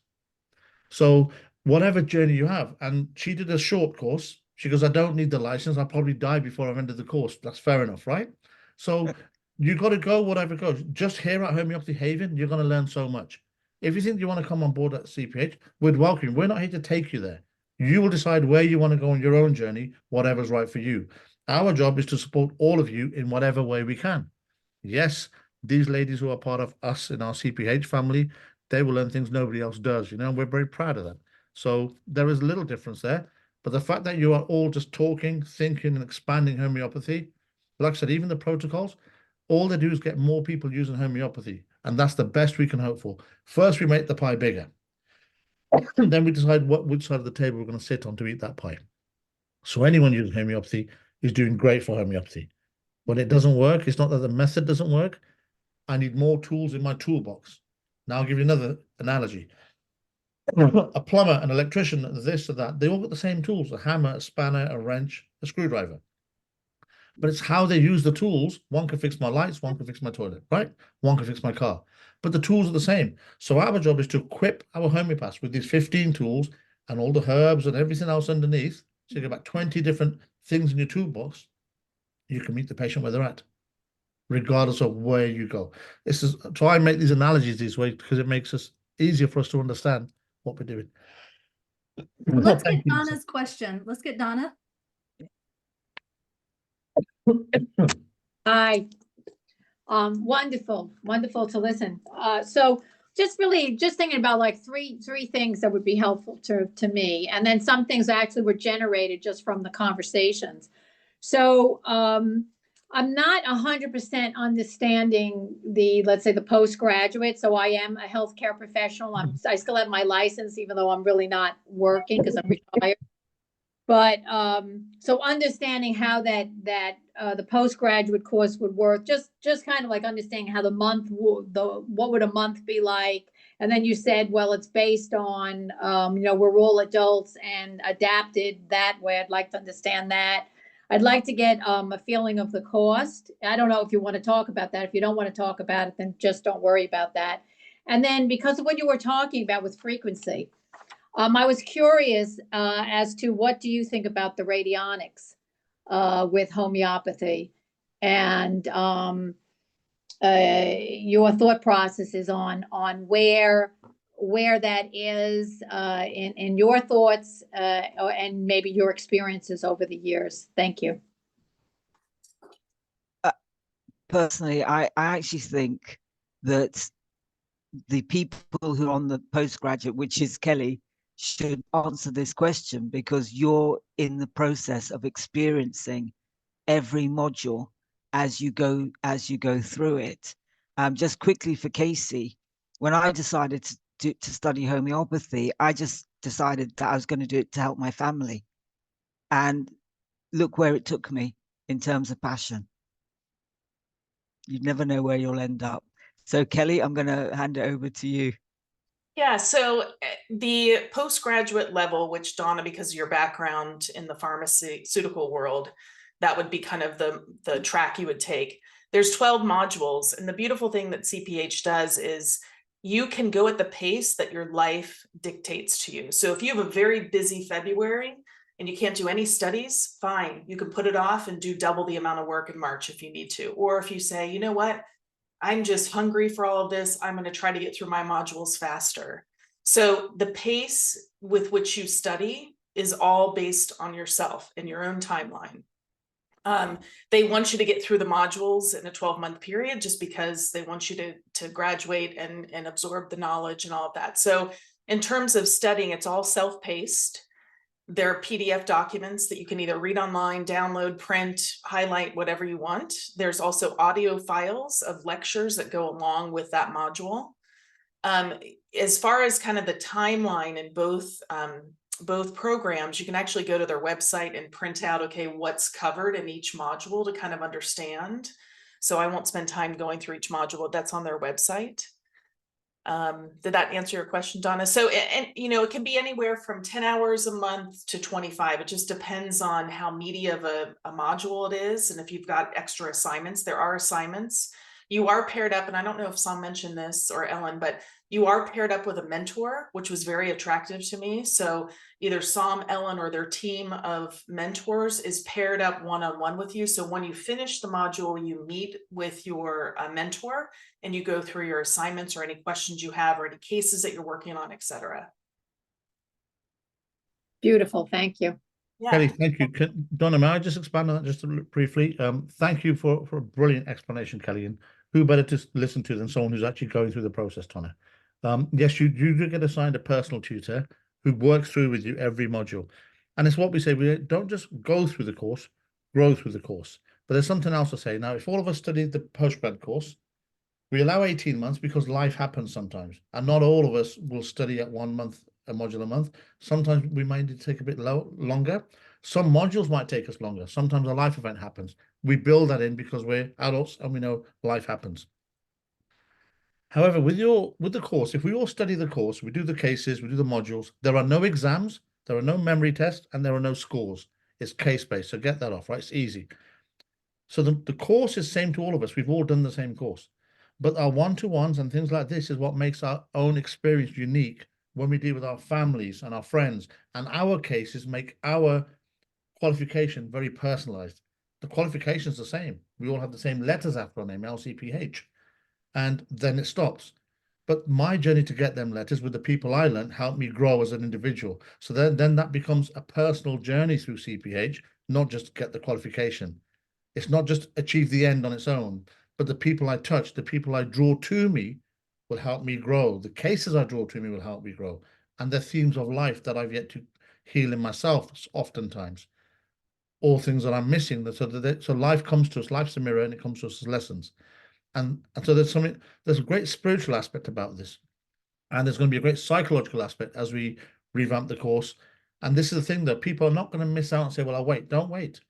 So whatever journey you have, and she did a short course. She goes, I don't need the license. I'll probably die before I've ended the course. That's fair enough, right? So you got to go whatever goes. Just here at Homeopathy Haven, you're going to learn so much. If you think you want to come on board at CPH, we'd welcome you. We're not here to take you there. You will decide where you want to go on your own journey, whatever's right for you. Our job is to support all of you in whatever way we can. Yes, these ladies who are part of us in our CPH family, they will learn things nobody else does, and we're very proud of that. So there is a little difference there. But the fact that you are all just talking, thinking, and expanding homeopathy, Like I said, even the protocols, all they do is get more people using homeopathy. And that's the best we can hope for. First, we make the pie bigger. Then we decide which side of the table we're going to sit on to eat that pie. So anyone using homeopathy is doing great for homeopathy. When it doesn't work, it's not that the method doesn't work. I need more tools in my toolbox. Now I'll give you another analogy. A plumber, an electrician, this or that, they all got the same tools: a hammer, a spanner, a wrench, a screwdriver. But it's how they use the tools. One can fix my lights, one can fix my toilet, right? One can fix my car. But the tools are the same. So our job is to equip our homeopaths with these 15 tools and all the herbs and everything else underneath. So you get about 20 different things in your toolbox. You can meet the patient where they're at, regardless of where you go. This is, so I make these analogies this way because it makes us easier for us to understand what we're doing. Let's Thank get you, Lisa. Donna's question. Let's get Donna. Hi. Wonderful, wonderful to listen. So just really just thinking about like three things that would be helpful to me. And then some things actually were generated just from the conversations. So I'm not 100% understanding let's say the postgraduate. So I am a healthcare professional. I still have my license, even though I'm really not working because I'm retired. But so understanding how that the postgraduate course would work, just kind of like understanding how what would a month be like. And then you said, well, it's based on we're all adults and adapted that way. I'd like to understand that. I'd like to get a feeling of the cost. I don't know if you want to talk about that. If you don't want to talk about it, then just don't worry about that. And then because of what you were talking about with frequency, I was curious as to what do you think about the radionics with homeopathy, and your thought processes on where that is in your thoughts and maybe your experiences over the years. Thank you. Personally, I actually think that the people who are on the postgraduate, which is Kelly, should answer this question, because you're in the process of experiencing every module as you go through it. Just quickly for Casey, when I decided to study homeopathy, I just decided that I was going to do it to help my family, and look where it took me in terms of passion. You never know where you'll end up. So Kelly, I'm going to hand it over to you. Yeah, so the postgraduate level, which Donna, because of your background in the pharmaceutical world, that would be kind of the track you would take. There's 12 modules, and the beautiful thing that CPH does is you can go at the pace that your life dictates to you. So if you have a very busy February and you can't do any studies, fine, you can put it off and do double the amount of work in March if you need to. Or if you say, you know what, I'm just hungry for all of this, I'm going to try to get through my modules faster. So the pace with which you study is all based on yourself and your own timeline. They want you to get through the modules in a 12-month period just because they want you to graduate and absorb the knowledge and all of that. So in terms of studying, it's all self-paced. There are PDF documents that you can either read online, download, print, highlight, whatever you want. There's also audio files of lectures that go along with that module. As far as kind of the timeline in both programs, you can actually go to their website and print out, okay, what's covered in each module to kind of understand. So I won't spend time going through each module, but that's on their website. Did that answer your question, Donna? So, and it can be anywhere from 10 hours a month to 25. It just depends on how meaty of a module it is. And if you've got extra assignments, there are assignments. You are paired up, and I don't know if Sam mentioned this or Ellen, but you are paired up with a mentor, which was very attractive to me. So either Sam, Ellen, or their team of mentors is paired up one-on-one with you. So when you finish the module, you meet with your mentor and you go through your assignments or any questions you have or any cases that you're working on, etc. Beautiful. Thank you. Yeah. Kelly, thank you. Donna, may I just expand on that just briefly? Thank you for a brilliant explanation, Kelly. And who better to listen to than someone who's actually going through the process, Donna? Yes, you do get assigned a personal tutor who works through with you every module. And it's what we say, we don't just go through the course, grow through the course. But there's something else to say. Now, if all of us study the postgrad course, we allow 18 months because life happens sometimes. And not all of us will study at 1 month, a module a month. Sometimes we might need to take a bit longer. Some modules might take us longer. Sometimes a life event happens. We build that in because we're adults and we know life happens. However, with the course, if we all study the course, we do the cases, we do the modules, there are no exams, there are no memory tests, and there are no scores. It's case-based, so get that off, right? It's easy. So the course is same to all of us. We've all done the same course. But our one-to-ones and things like this is what makes our own experience unique when we deal with our families and our friends. And our cases make our qualification very personalized. The qualification is the same. We all have the same letters after our name, LCPH. And then it stops. But my journey to get them letters with the people I learned helped me grow as an individual. So then that becomes a personal journey through CPH, not just get the qualification. It's not just achieve the end on its own, but the people I touch, the people I draw to me will help me grow. The cases I draw to me will help me grow. And the themes of life that I've yet to heal in myself oftentimes. All things that I'm missing. So life comes to us, life's a mirror, and it comes to us as lessons. And so there's a great spiritual aspect about this. And there's going to be a great psychological aspect as we revamp the course. And this is the thing that people are not going to miss out and say, well, I'll wait. Don't wait.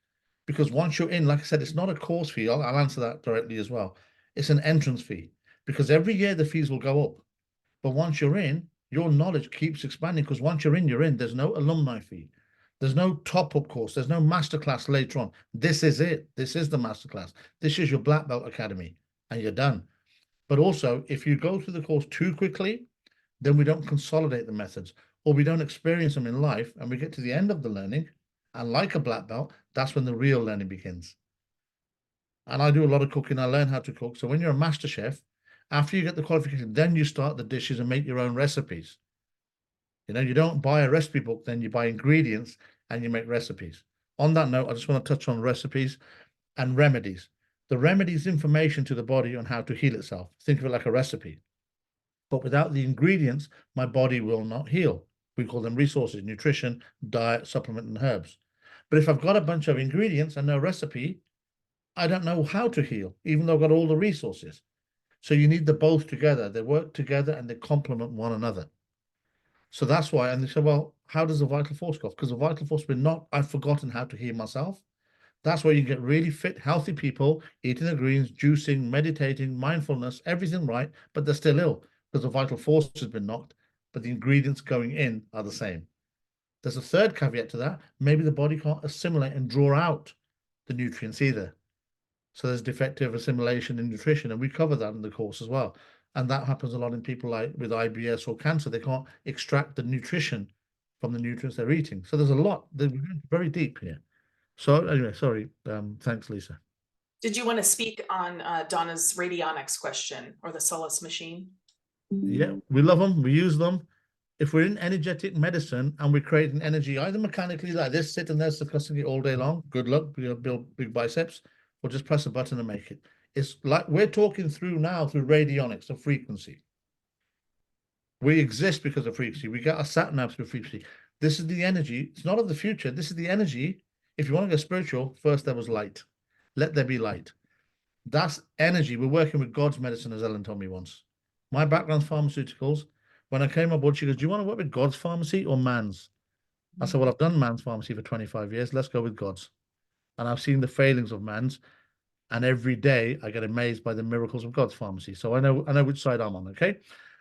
Because once you're in, like I said, it's not a course fee. I'll answer that directly as well. It's an entrance fee because every year the fees will go up. But once you're in, your knowledge keeps expanding because once you're in. There's no alumni fee. There's no top-up course. There's no masterclass later on. This is it. This is the masterclass. This is your Black Belt Academy and you're done. But also, if you go through the course too quickly, then we don't consolidate the methods or we don't experience them in life and we get to the end of the learning. And like a black belt, that's when the real learning begins. And I do a lot of cooking. I learn how to cook. So when you're a master chef, after you get the qualification, then you start the dishes and make your own recipes. You know, you don't buy a recipe book, then you buy ingredients and you make recipes. On that note, I just want to touch on recipes and remedies. The remedy is information to the body on how to heal itself. Think of it like a recipe. But without the ingredients, my body will not heal. We call them resources: nutrition, diet, supplement, and herbs. But if I've got a bunch of ingredients and no recipe, I don't know how to heal, even though I've got all the resources. So you need the both together. They work together and they complement one another. So that's why, and they say, well, how does the vital force go? Because the vital force, I've forgotten how to heal myself. That's where you get really fit, healthy people, eating the greens, juicing, meditating, mindfulness, everything right, but they're still ill because the vital force has been knocked, but the ingredients going in are the same. There's a third caveat to that. Maybe the body can't assimilate and draw out the nutrients either. So there's defective assimilation in nutrition, and we cover that in the course as well. And that happens a lot in people like with IBS or cancer. They can't extract the nutrition from the nutrients they're eating. So there's a lot. They're very deep here. So anyway, sorry. Thanks, Lisa. Did you want to speak on Donna's radionics question or the Solace machine? Yeah, we love them. We use them. If we're in energetic medicine and we're creating energy either mechanically like this, sitting there discussing it all day long, good luck, build big biceps, or just press a button and make it. It's like we're talking through now through radionics of frequency. We exist because of frequency. We get our sat-navs through frequency. This is the energy. It's not of the future. This is the energy. If you want to go spiritual, first there was light. Let there be light. That's energy. We're working with God's medicine, as Ellen told me once. My background's pharmaceuticals. When I came aboard, she goes, do you want to work with God's pharmacy or man's? I said, well, I've done man's pharmacy for 25 years. Let's go with God's. And I've seen the failings of man's. And every day I get amazed by the miracles of God's pharmacy. So I know which side I'm on, okay?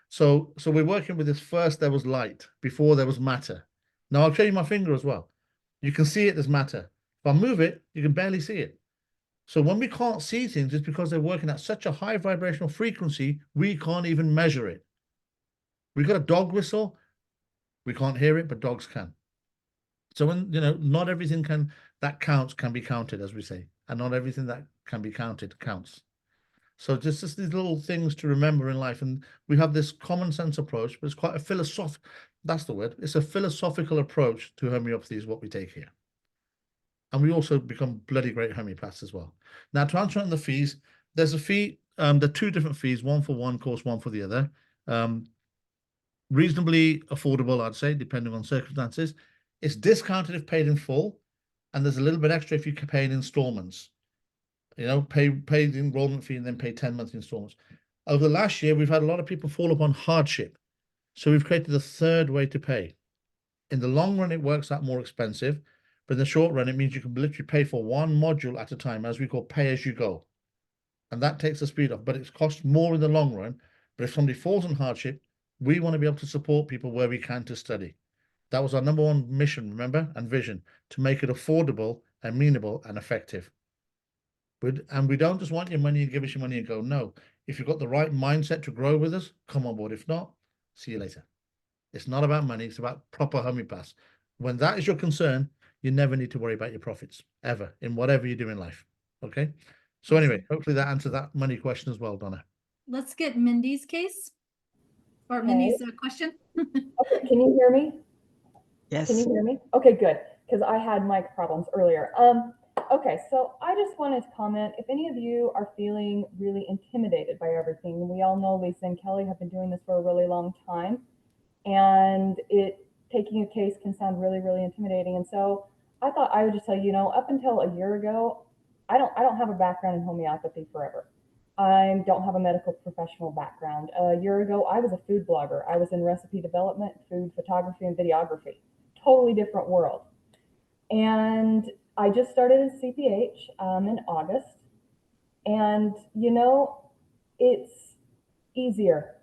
So we're working with this. First, there was light. Before, there was matter. Now, I'll show you my finger as well. You can see it as matter. If I move it, you can barely see it. So when we can't see things, it's because they're working at such a high vibrational frequency, we can't even measure it. We've got a dog whistle. We can't hear it, but dogs can. So when, not everything that counts can be counted, as we say, and not everything that can be counted counts. So just these little things to remember in life. And we have this common sense approach, but it's quite a philosophical, that's the word. It's a philosophical approach to homeopathy is what we take here. And we also become bloody great homeopaths as well. Now, to answer on the fees, there's a fee, there are two different fees, one for one course, one for the other. Reasonably affordable, I'd say, depending on circumstances. It's discounted if paid in full, and there's a little bit extra if you pay in installments. You know, pay the enrollment fee and then pay 10 monthly installments. Over the last year, we've had a lot of people fall upon hardship. So we've created a third way to pay. In the long run, it works out more expensive, but in the short run, it means you can literally pay for one module at a time, as we call pay as you go. And that takes the speed off, but it costs more in the long run. But if somebody falls on hardship, we want to be able to support people where we can to study. That was our number one mission, remember, and vision, to make it affordable, amenable, and effective. And we don't just want your money and give us your money and go. No, if you've got the right mindset to grow with us, come on board. If not, see you later. It's not about money, it's about proper homeopaths. When that is your concern, you never need to worry about your profits, ever, in whatever you do in life. Okay? So anyway, hopefully that answers that money question as well, Donna. Let's get Mindy's case or Okay. Mindy's question. Okay, can you hear me? Yes. Can you hear me? Okay, good, because I had mic problems earlier. Okay, so I just wanted to comment, if any of you are feeling really intimidated by everything, we all know Lisa and Kelly have been doing this for a really long time, and taking a case can sound really, really intimidating. And so I thought I would just tell you, up until a year ago, I don't have a background in homeopathy forever. I don't have a medical professional background. A year ago, I was a food blogger. I was in recipe development, food photography, and videography. Totally different world. And I just started as CPH in August. And, it's easier.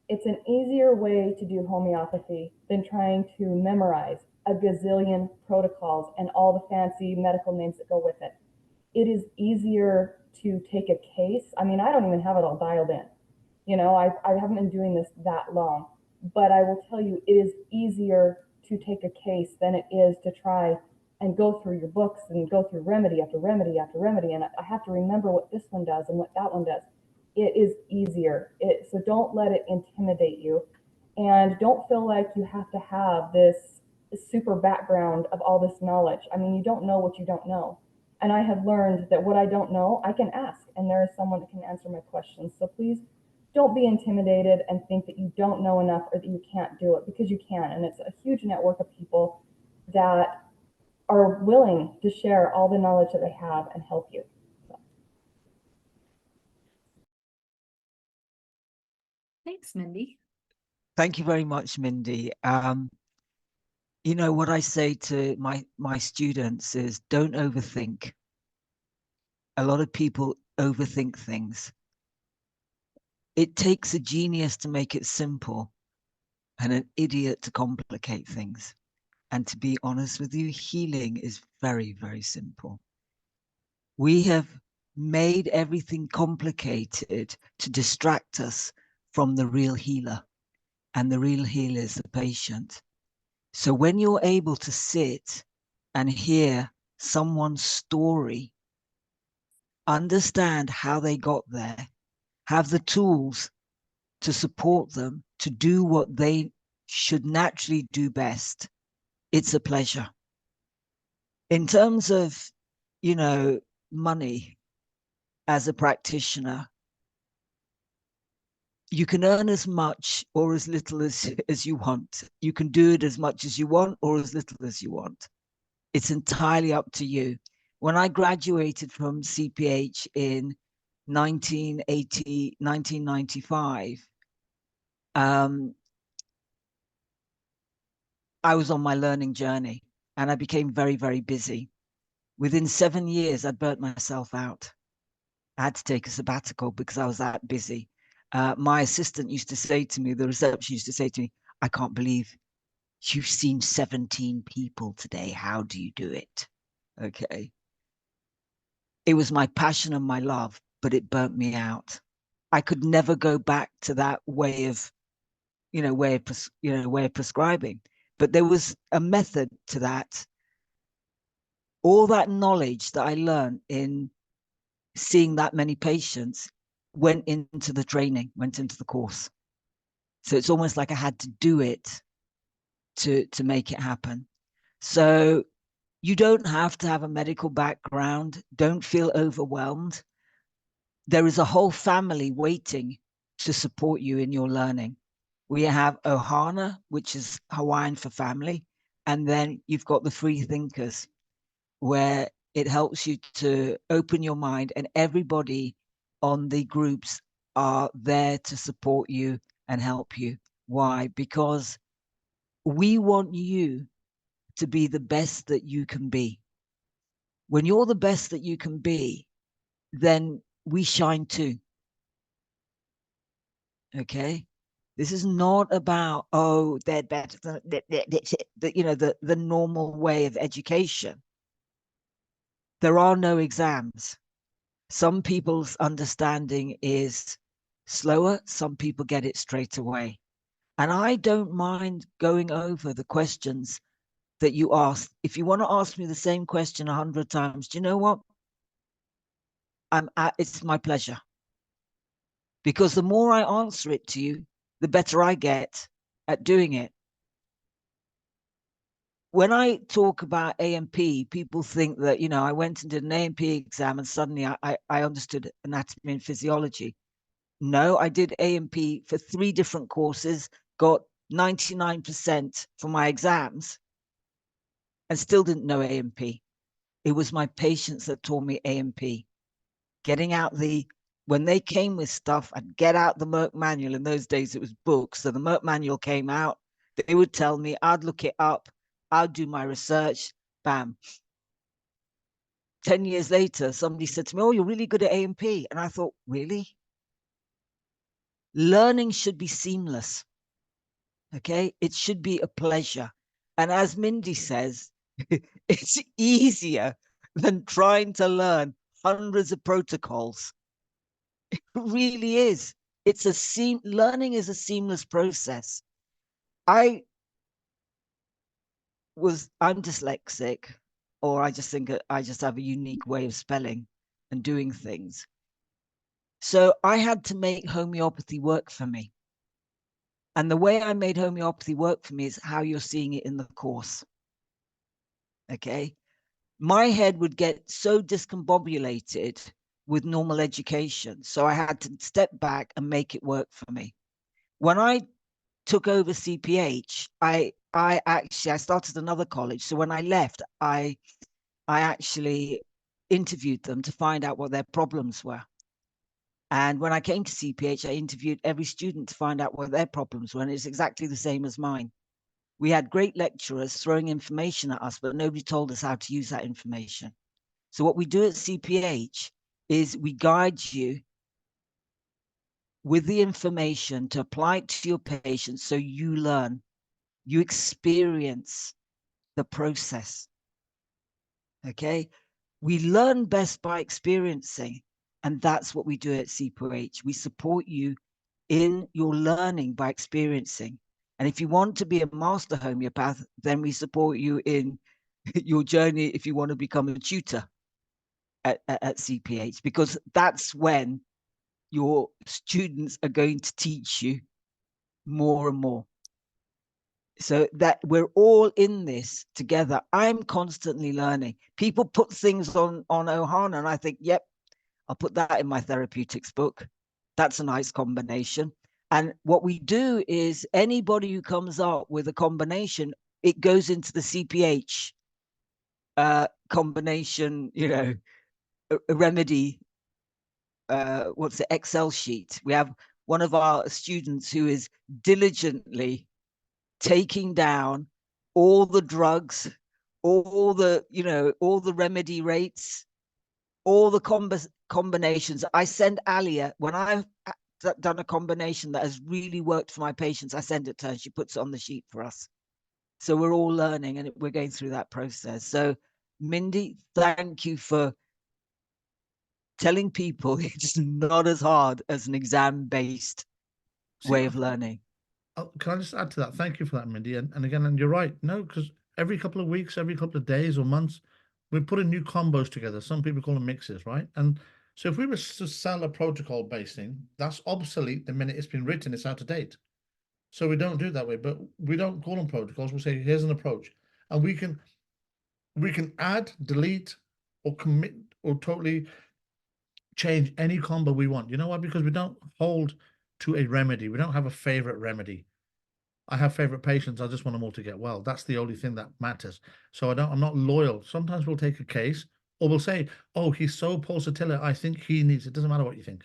It's an easier way to do homeopathy than trying to memorize a gazillion protocols and all the fancy medical names that go with it. It is easier to take a case. I mean, I don't even have it all dialed in. I haven't been doing this that long, but I will tell you, it is easier to take a case than it is to try and go through your books and go through remedy after remedy after remedy. And I have to remember what this one does and what that one does. It is easier. So don't let it intimidate you. And don't feel like you have to have this super background of all this knowledge. I mean, you don't know what you don't know. And I have learned that what I don't know, I can ask, and there is someone that can answer my questions. So please don't be intimidated and think that you don't know enough or that you can't do it, because you can. And it's a huge network of people that are willing to share all the knowledge that they have and help you. So. Thanks, Mindy. Thank you very much, Mindy. What I say to my students is, don't overthink. A lot of people overthink things. It takes a genius to make it simple and an idiot to complicate things. And to be honest with you, healing is very, very simple. We have made everything complicated to distract us from the real healer. And the real healer is the patient. So when you're able to sit and hear someone's story, understand how they got there, have the tools to support them to do what they should naturally do best, it's a pleasure. In terms of, money as a practitioner, you can earn as much or as little as you want. You can do it as much as you want or as little as you want. It's entirely up to you. When I graduated from CPH in 1995, I was on my learning journey and I became very, very busy. Within 7 years, I burnt myself out. I had to take a sabbatical because I was that busy. My assistant used to say to me, the reception used to say to me, I can't believe you've seen 17 people today. How do you do it? Okay. It was my passion and my love, but it burnt me out. I could never go back to that way of prescribing. But there was a method to that. All that knowledge that I learned in seeing that many patients went into the training, went into the course. So it's almost like I had to do it to make it happen. So you don't have to have a medical background. Don't feel overwhelmed. There is a whole family waiting to support you in your learning. We have Ohana, which is Hawaiian for family. And then you've got the free thinkers, where It helps you to open your mind, and everybody on the groups are there to support you and help you. Why? Because we want you to be the best that you can be. When you're the best that you can be, then we shine too. Okay? This is not about, oh, they're better than the normal way of education. There are no exams. Some people's understanding is slower, some people get it straight away. And I don't mind going over the questions that you ask. If you want to ask me the same question 100 times, do you know what? It's my pleasure. Because the more I answer it to you, the better I get at doing it. When I talk about A&P, people think that, I went and did an A&P exam and suddenly I understood anatomy and physiology. No, I did A&P for 3 different courses, got 99% for my exams, and still didn't know A&P. It was my patients that taught me A&P. Getting out when they came with stuff, I'd get out the Merck manual. In those days, it was books. So the Merck manual came out. They would tell me, I'd look it up. I'd do my research. Bam. 10 years later, somebody said to me, oh, you're really good at A&P. And I thought, really? Learning should be seamless. Okay? It should be a pleasure. And as Mindy says, it's easier than trying to learn hundreds of protocols. It really is. Learning is a seamless process. I'm dyslexic, or I just think I just have a unique way of spelling and doing things. So I had to make homeopathy work for me. And the way I made homeopathy work for me is how you're seeing it in the course. Okay. My head would get so discombobulated with normal education. So I had to step back and make it work for me. When I took over CPH, I started another college. So when I left, I actually interviewed them to find out what their problems were. And when I came to CPH, I interviewed every student to find out what their problems were. And it's exactly the same as mine. We had great lecturers throwing information at us, but nobody told us how to use that information. So what we do at CPH is we guide you with the information to apply it to your patients so you learn, you experience the process. Okay? We learn best by experiencing, and that's what we do at CPH. We support you in your learning by experiencing. And if you want to be a master homeopath, then we support you in your journey if you want to become a tutor at CPH, because that's when your students are going to teach you more and more. So that we're all in this together. I'm constantly learning. People put things on Ohana and I think, yep, I'll put that in my therapeutics book. That's a nice combination. And what we do is anybody who comes up with a combination, it goes into the CPH combination, a remedy, what's the Excel sheet. We have one of our students who is diligently taking down all the drugs, all the remedy rates, all the combinations. I send Alia, when I've done a combination that has really worked for my patients, I send it to her. She puts it on the sheet for us. So we're all learning and we're going through that process. So Mindy, thank you for telling people it's not as hard as an exam-based way of learning. Can I just add to that? Thank you for that, Mindy. And again, and you're right. No, because every couple of weeks, every couple of days or months, we're putting new combos together. Some people call them mixes, right? And so if we were to sell a protocol based thing, that's obsolete the minute it's been written, it's out of date. So we don't do it that way, but we don't call them protocols. We say, here's an approach. And we can add, delete, or commit, or totally change any combo we want. You know why? Because we don't hold to a remedy. We don't have a favorite remedy. I have favorite patients. I just want them all to get well. That's the only thing that matters. So I'm not loyal. Sometimes we'll take a case Or we'll say, oh, he's so pulsatile, I think he needs, it doesn't matter what you think.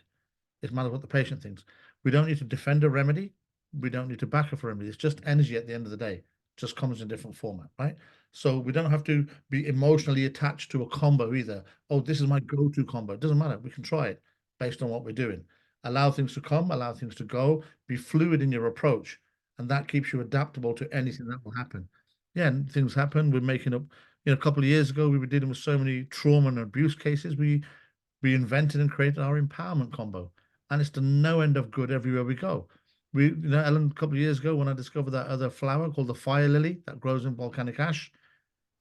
It matters what the patient thinks. We don't need to defend a remedy. We don't need to back up a remedy. It's just energy at the end of the day. It just comes in a different format, right? So we don't have to be emotionally attached to a combo either. Oh, this is my go-to combo. It doesn't matter. We can try it based on what we're doing. Allow things to come, allow things to go, be fluid in your approach. And that keeps you adaptable to anything that will happen. Yeah, and things happen. We're making up, a couple of years ago, we were dealing with so many trauma and abuse cases. We invented and created our empowerment combo. And it's to no end of good everywhere we go. Ellen, a couple of years ago, when I discovered that other flower called the fire lily that grows in volcanic ash,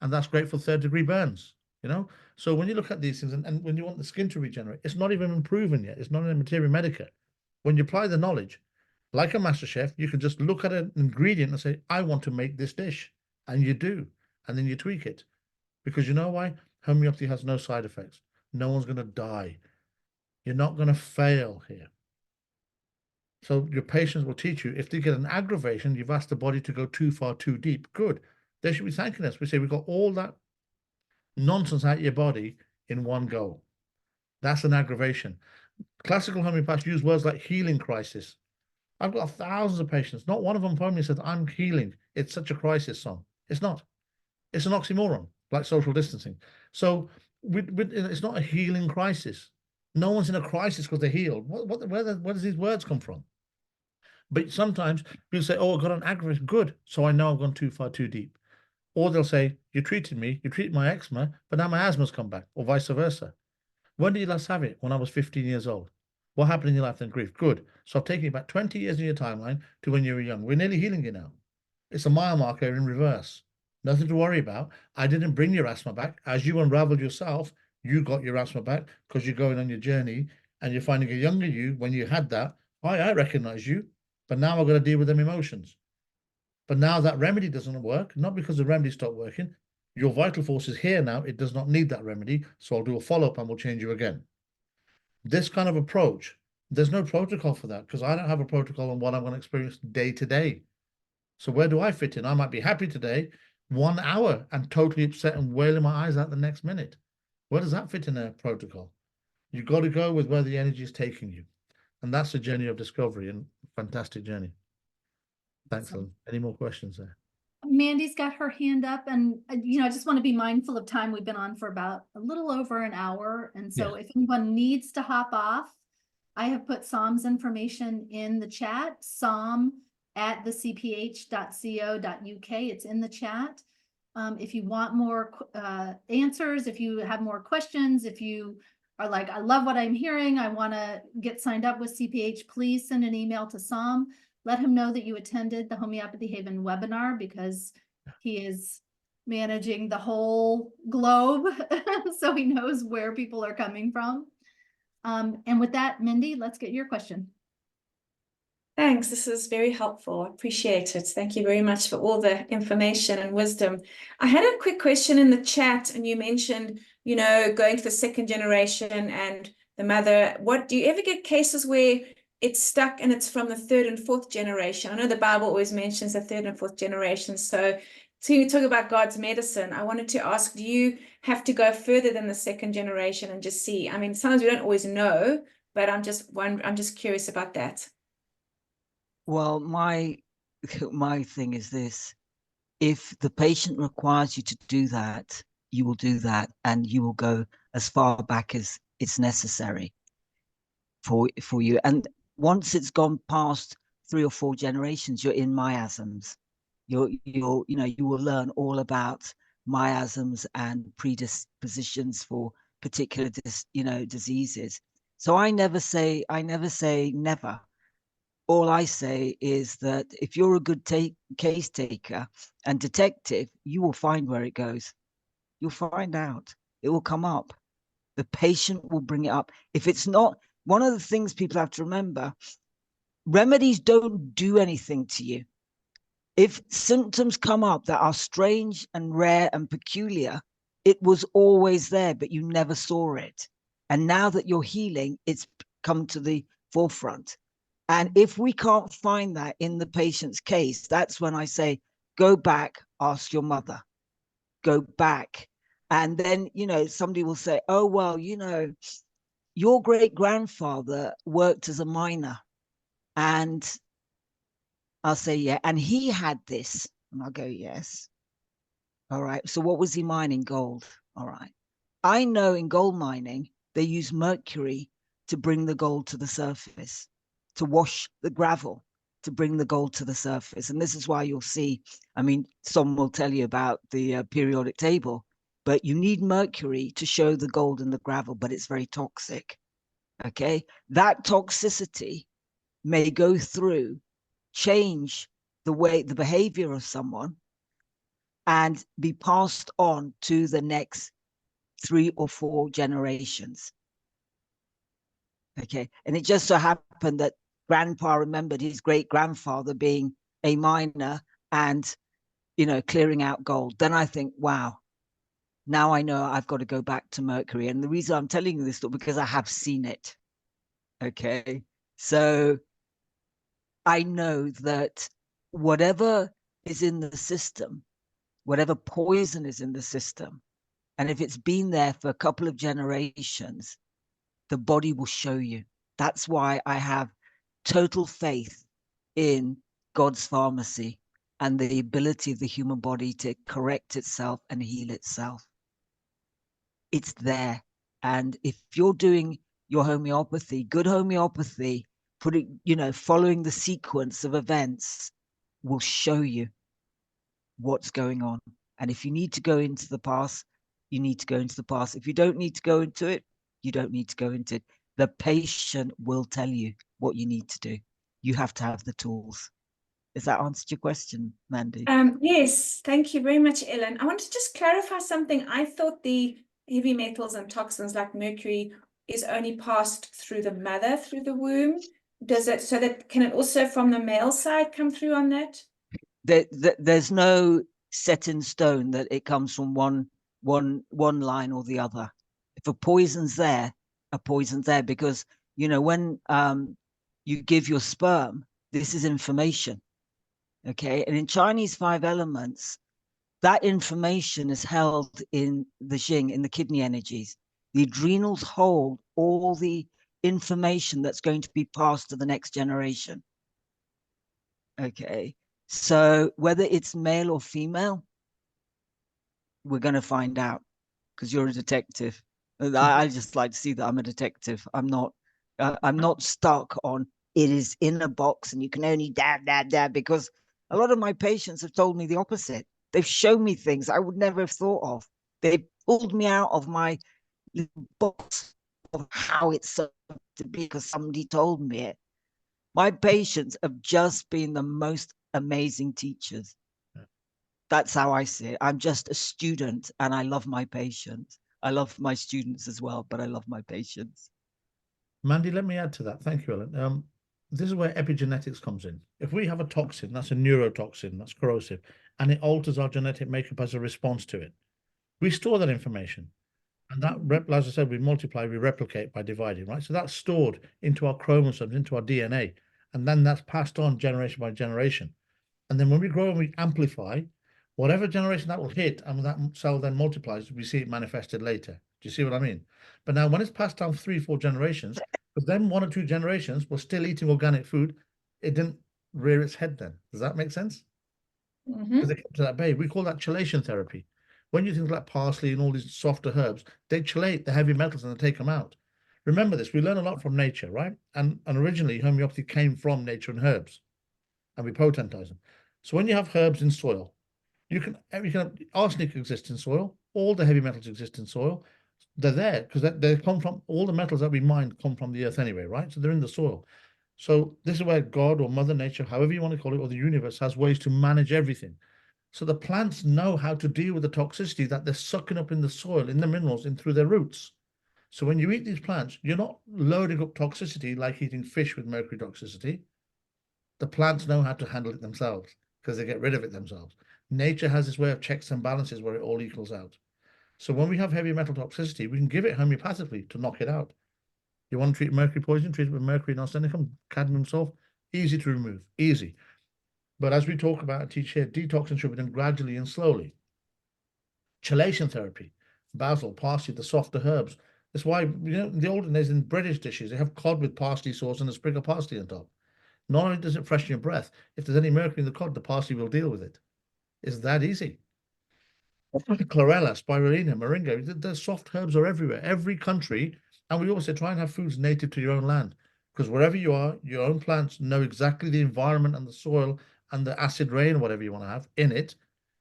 and that's great for 3rd-degree burns, So when you look at these things, and when you want the skin to regenerate, it's not even proven yet. It's not in a materia medica. When you apply the knowledge, like a master chef, you can just look at an ingredient and say, I want to make this dish. And you do. And then you tweak it. Because you know why? Homeopathy has no side effects. No one's going to die. You're not going to fail here. So your patients will teach you, if they get an aggravation, you've asked the body to go too far, too deep. Good. They should be thanking us. We say, we've got all that nonsense out of your body in one go. That's an aggravation. Classical homeopaths use words like healing crisis. I've got thousands of patients. Not one of them phoned me and said, I'm healing. It's such a crisis, son. It's not. It's an oxymoron, like social distancing. So it's not a healing crisis. No one's in a crisis because they're healed. Where does these words come from? But sometimes people say, oh, I got an aggravation. Good. So I know I've gone too far, too deep. Or they'll say, you treated me, you treated my eczema, but now my asthma's come back, or vice versa. When did you last have it? When I was 15 years old. What happened in your life then? Grief. Good. So I've taken you back 20 years in your timeline to when you were young. We're nearly healing you now. It's a mile marker in reverse. Nothing to worry about. I didn't bring your asthma back. As you unraveled yourself, you got your asthma back because you're going on your journey and you're finding a younger you when you had that. I recognize you, but now I've got to deal with them emotions. But now that remedy doesn't work, not because the remedy stopped working. Your vital force is here now. It does not need that remedy. So I'll do a follow-up and we'll change you again. This kind of approach, there's no protocol for that because I don't have a protocol on what I'm going to experience day to day. So where do I fit in? I might be happy today, 1 hour, and totally upset and wailing my eyes out the next minute. Where does that fit in a protocol? You've got to go with where the energy is taking you. And that's a journey of discovery and fantastic journey. Thanks, Ellen. Any more questions there? Mandy's got her hand up, and I just want to be mindful of time. We've been on for about a little over an hour. And so if anyone needs to hop off, I have put Sam's information in the chat, sam@thecph.co.uk. It's in the chat. If you want more answers, if you have more questions, if you are like, I love what I'm hearing, I want to get signed up with CPH, please send an email to Sam. Let him know that you attended the Homeopathy Haven webinar because he is managing the whole globe. So he knows where people are coming from. And with that, Mindy, let's get your question. Thanks. This is very helpful. I appreciate it. Thank you very much for all the information and wisdom. I had a quick question in the chat, and you mentioned, going to the 2nd generation and the mother. What do you ever get cases where it's stuck and it's from the 3rd and 4th generation? I know the Bible always mentions the 3rd and 4th generation. So to talk about God's medicine, I wanted to ask, do you have to go further than the 2nd generation and just see? I mean, sometimes we don't always know, but I'm just curious about that. Well, my thing is this: if the patient requires you to do that, you will do that, and you will go as far back as it's necessary for you. And once it's gone past 3 or 4 generations, you're in miasms. You will learn all about miasms and predispositions for particular diseases. So I never say never. All I say is that if you're a good case taker and detective, you will find where it goes. You'll find out. It will come up. The patient will bring it up. If it's not, one of the things people have to remember, remedies don't do anything to you. If symptoms come up that are strange and rare and peculiar, it was always there, but you never saw it. And now that you're healing, it's come to the forefront. And if we can't find that in the patient's case, that's when I say, go back, ask your mother. Go back. And then, you know, somebody will say, oh, well, you know, your great grandfather worked as a miner. And I'll say, yeah. And he had this. And I'll go, yes. All right. So what was he mining? Gold. All right. I know in gold mining, they use mercury to bring the gold to the surface, to wash the gravel, to bring the gold to the surface. And this is why you'll see, I mean, some will tell you about the periodic table, but you need mercury to show the gold in the gravel, but it's very toxic. Okay. That toxicity may go through, change the way, the behavior of someone, and be passed on to the next 3 or 4 generations. Okay. And it just so happened that grandpa remembered his great grandfather being a miner and, you know, clearing out gold. Then I think, wow, now I know I've got to go back to mercury. And the reason I'm telling you this is because I have seen it. Okay. So I know that whatever is in the system, whatever poison is in the system, and if it's been there for a couple of generations, the body will show you. That's why I have total faith in God's pharmacy and the ability of the human body to correct itself and heal itself. It's there. And if you're doing your homeopathy, good homeopathy, putting, you know, following the sequence of events will show you what's going on. And if you need to go into the past, you need to go into the past. If you don't need to go into it, you don't need to go into it. The patient will tell you what you need to do. You have to have the tools. Has that answered your question, Mandy? Yes, thank you very much, Ellen. I want to just clarify something. I thought the heavy metals and toxins like mercury is only passed through the mother, through the womb. Does it, so that, can it also from the male side come through on that? There's no set in stone that it comes from one line or the other. If a poison's there, a poison's there, because, you know, when you give your sperm, this is information. Okay. And in Chinese 5 elements, that information is held in the Jing, in the kidney energies. The adrenals hold all the information that's going to be passed to the next generation. Okay. So whether it's male or female, we're going to find out, because you're a detective. I just like to see that I'm a detective. I'm not stuck on it is in a box and you can only dab, because a lot of my patients have told me the opposite. They've shown me things I would never have thought of. They pulled me out of my little box of how it's supposed to be because somebody told me it. My patients have just been the most amazing teachers. That's how I see it. I'm just a student and I love my patients. I love my students as well, but I love my patients. Mandy, let me add to that. Thank you, Ellen. This is where epigenetics comes in. If we have a toxin, that's a neurotoxin, that's corrosive, and it alters our genetic makeup as a response to it, we store that information. And that, as I said, we multiply, we replicate by dividing, right? So that's stored into our chromosomes, into our DNA, and then that's passed on generation by generation. And then when we grow and we amplify, whatever generation that will hit, and that cell then multiplies, we see it manifested later. Do you see what I mean? But now when it's passed down 3, 4 generations, but then 1 or 2 generations were still eating organic food, it didn't rear its head then. Does that make sense? Because they kept to that babe. We call that chelation therapy. When you think like parsley and all these softer herbs, they chelate the heavy metals and they take them out. Remember this, we learn a lot from nature, right? And originally homeopathy came from nature and herbs, and we potentize them. So when you have herbs in soil, you can arsenic exists in soil, all the heavy metals exist in soil. They're there because they come from, all the metals that we mine come from the earth anyway, right? So they're in the soil. So this is where God or Mother Nature, however you want to call it, or the universe has ways to manage everything. So the plants know how to deal with the toxicity that they're sucking up in the soil, in the minerals, in through their roots. So when you eat these plants, you're not loading up toxicity like eating fish with mercury toxicity. The plants know how to handle it themselves because they get rid of it themselves. Nature has this way of checks and balances where it all equals out. So when we have heavy metal toxicity, we can give it homeopathically to knock it out. You want to treat mercury poison, treat it with mercury and arsenicum, cadmium sulfur, easy to remove, easy. But as we talk about and teach here, detoxing should be done gradually and slowly. Chelation therapy. basil, parsley, the softer herbs. That's why, you know, in the olden days in British dishes, they have cod with parsley sauce and a sprig of parsley on top. Not only does it freshen your breath, if there's any mercury in the cod, the parsley will deal with it. It's that easy. Chlorella, spirulina, moringa, the soft herbs are everywhere, every country. And we always say try and have foods native to your own land, because wherever you are, your own plants know exactly the environment and the soil and the acid rain, whatever you want to have in it.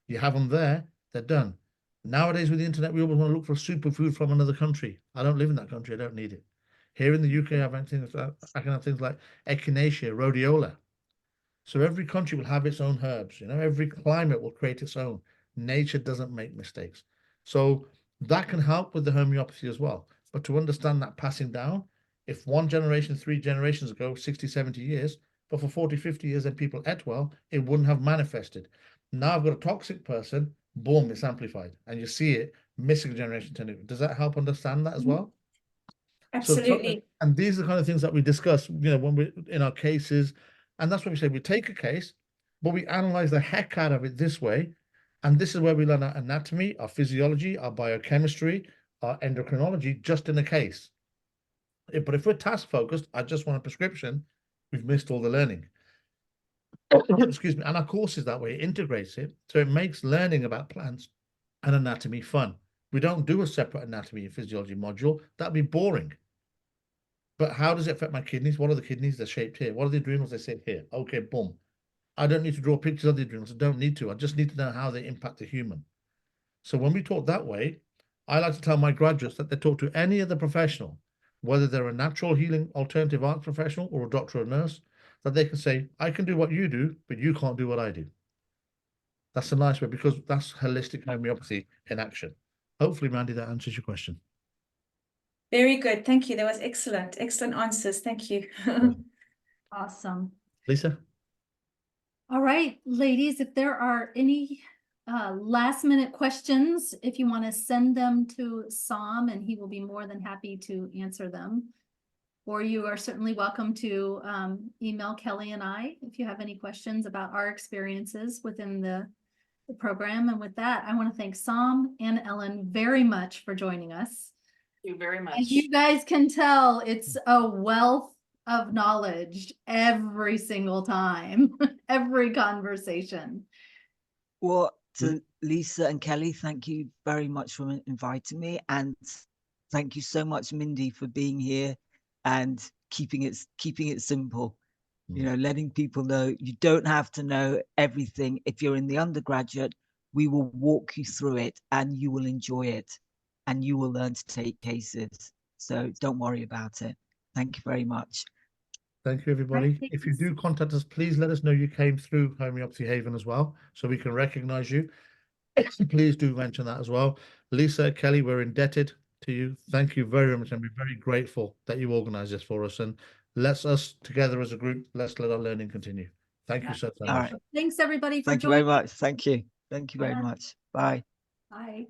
You have them there, they're done. Nowadays with the internet, we always want to look for a superfood from another country. I don't live in that country, I don't need it. Here in the UK, I can have things like echinacea, rhodiola. So every country will have its own herbs, you know, every climate will create its own. Nature doesn't make mistakes. So that can help with the homeopathy as well. But to understand that passing down, if one generation, 3 generations ago, 60, 70 years, but for 40, 50 years, then people ate well, it wouldn't have manifested. Now I've got a toxic person, boom, it's amplified. And you see it missing a generation. Does that help understand that as well? Absolutely. And these are the kind of things that we discuss, you know, when we're in our cases. And that's what we say, we take a case, but we analyze the heck out of it this way. And this is where we learn our anatomy, our physiology, our biochemistry, our endocrinology, just in a case. But if we're task focused, I just want a prescription, we've missed all the learning. Excuse me. And our course is that way, it integrates it. So it makes learning about plants and anatomy fun. We don't do a separate anatomy and physiology module. That'd be boring. But how does it affect my kidneys? What are the kidneys? They're shaped here. What are the adrenals? They sit here. Okay, boom. I don't need to draw pictures of the adrenals. I don't need to. I just need to know how they impact the human. So when we talk that way, I like to tell my graduates that they talk to any other professional, whether they're a natural healing alternative arts professional or a doctor or nurse, that they can say, I can do what you do, but you can't do what I do. That's a nice way, because that's holistic homeopathy in action. Hopefully, Mandy, that answers your question. Very good. Thank you. That was excellent. Excellent answers. Thank you. Awesome. Lisa? All right, ladies, if there are any last minute questions, if you want to send them to Sam and he will be more than happy to answer them. Or you are certainly welcome to email Kelly and I if you have any questions about our experiences within the program. And with that, I want to thank Sam and Ellen very much for joining us. Thank you very much. As you guys can tell, it's a wealth of knowledge every single time, every conversation. Well, to Lisa and Kelly, thank you very much for inviting me, and thank you so much, Mindy, for being here and keeping it simple. You know, letting people know you don't have to know everything. If you're in the undergraduate, we will walk you through it and you will enjoy it and you will learn to take cases. So don't worry about it. Thank you very much. Thank you, everybody. Right, If you do contact us, please let us know you came through Homeopathy Haven as well, so we can recognize you. Please do mention that as well. Lisa, Kelly, we're indebted to you. Thank you very much, and we're very grateful that you organized this for us. And let's us together as a group, let's let our learning continue. Thank you so much. All right. Thanks, everybody, for Thank you very joining. much. Thank you. Thank you very much. Bye. Bye.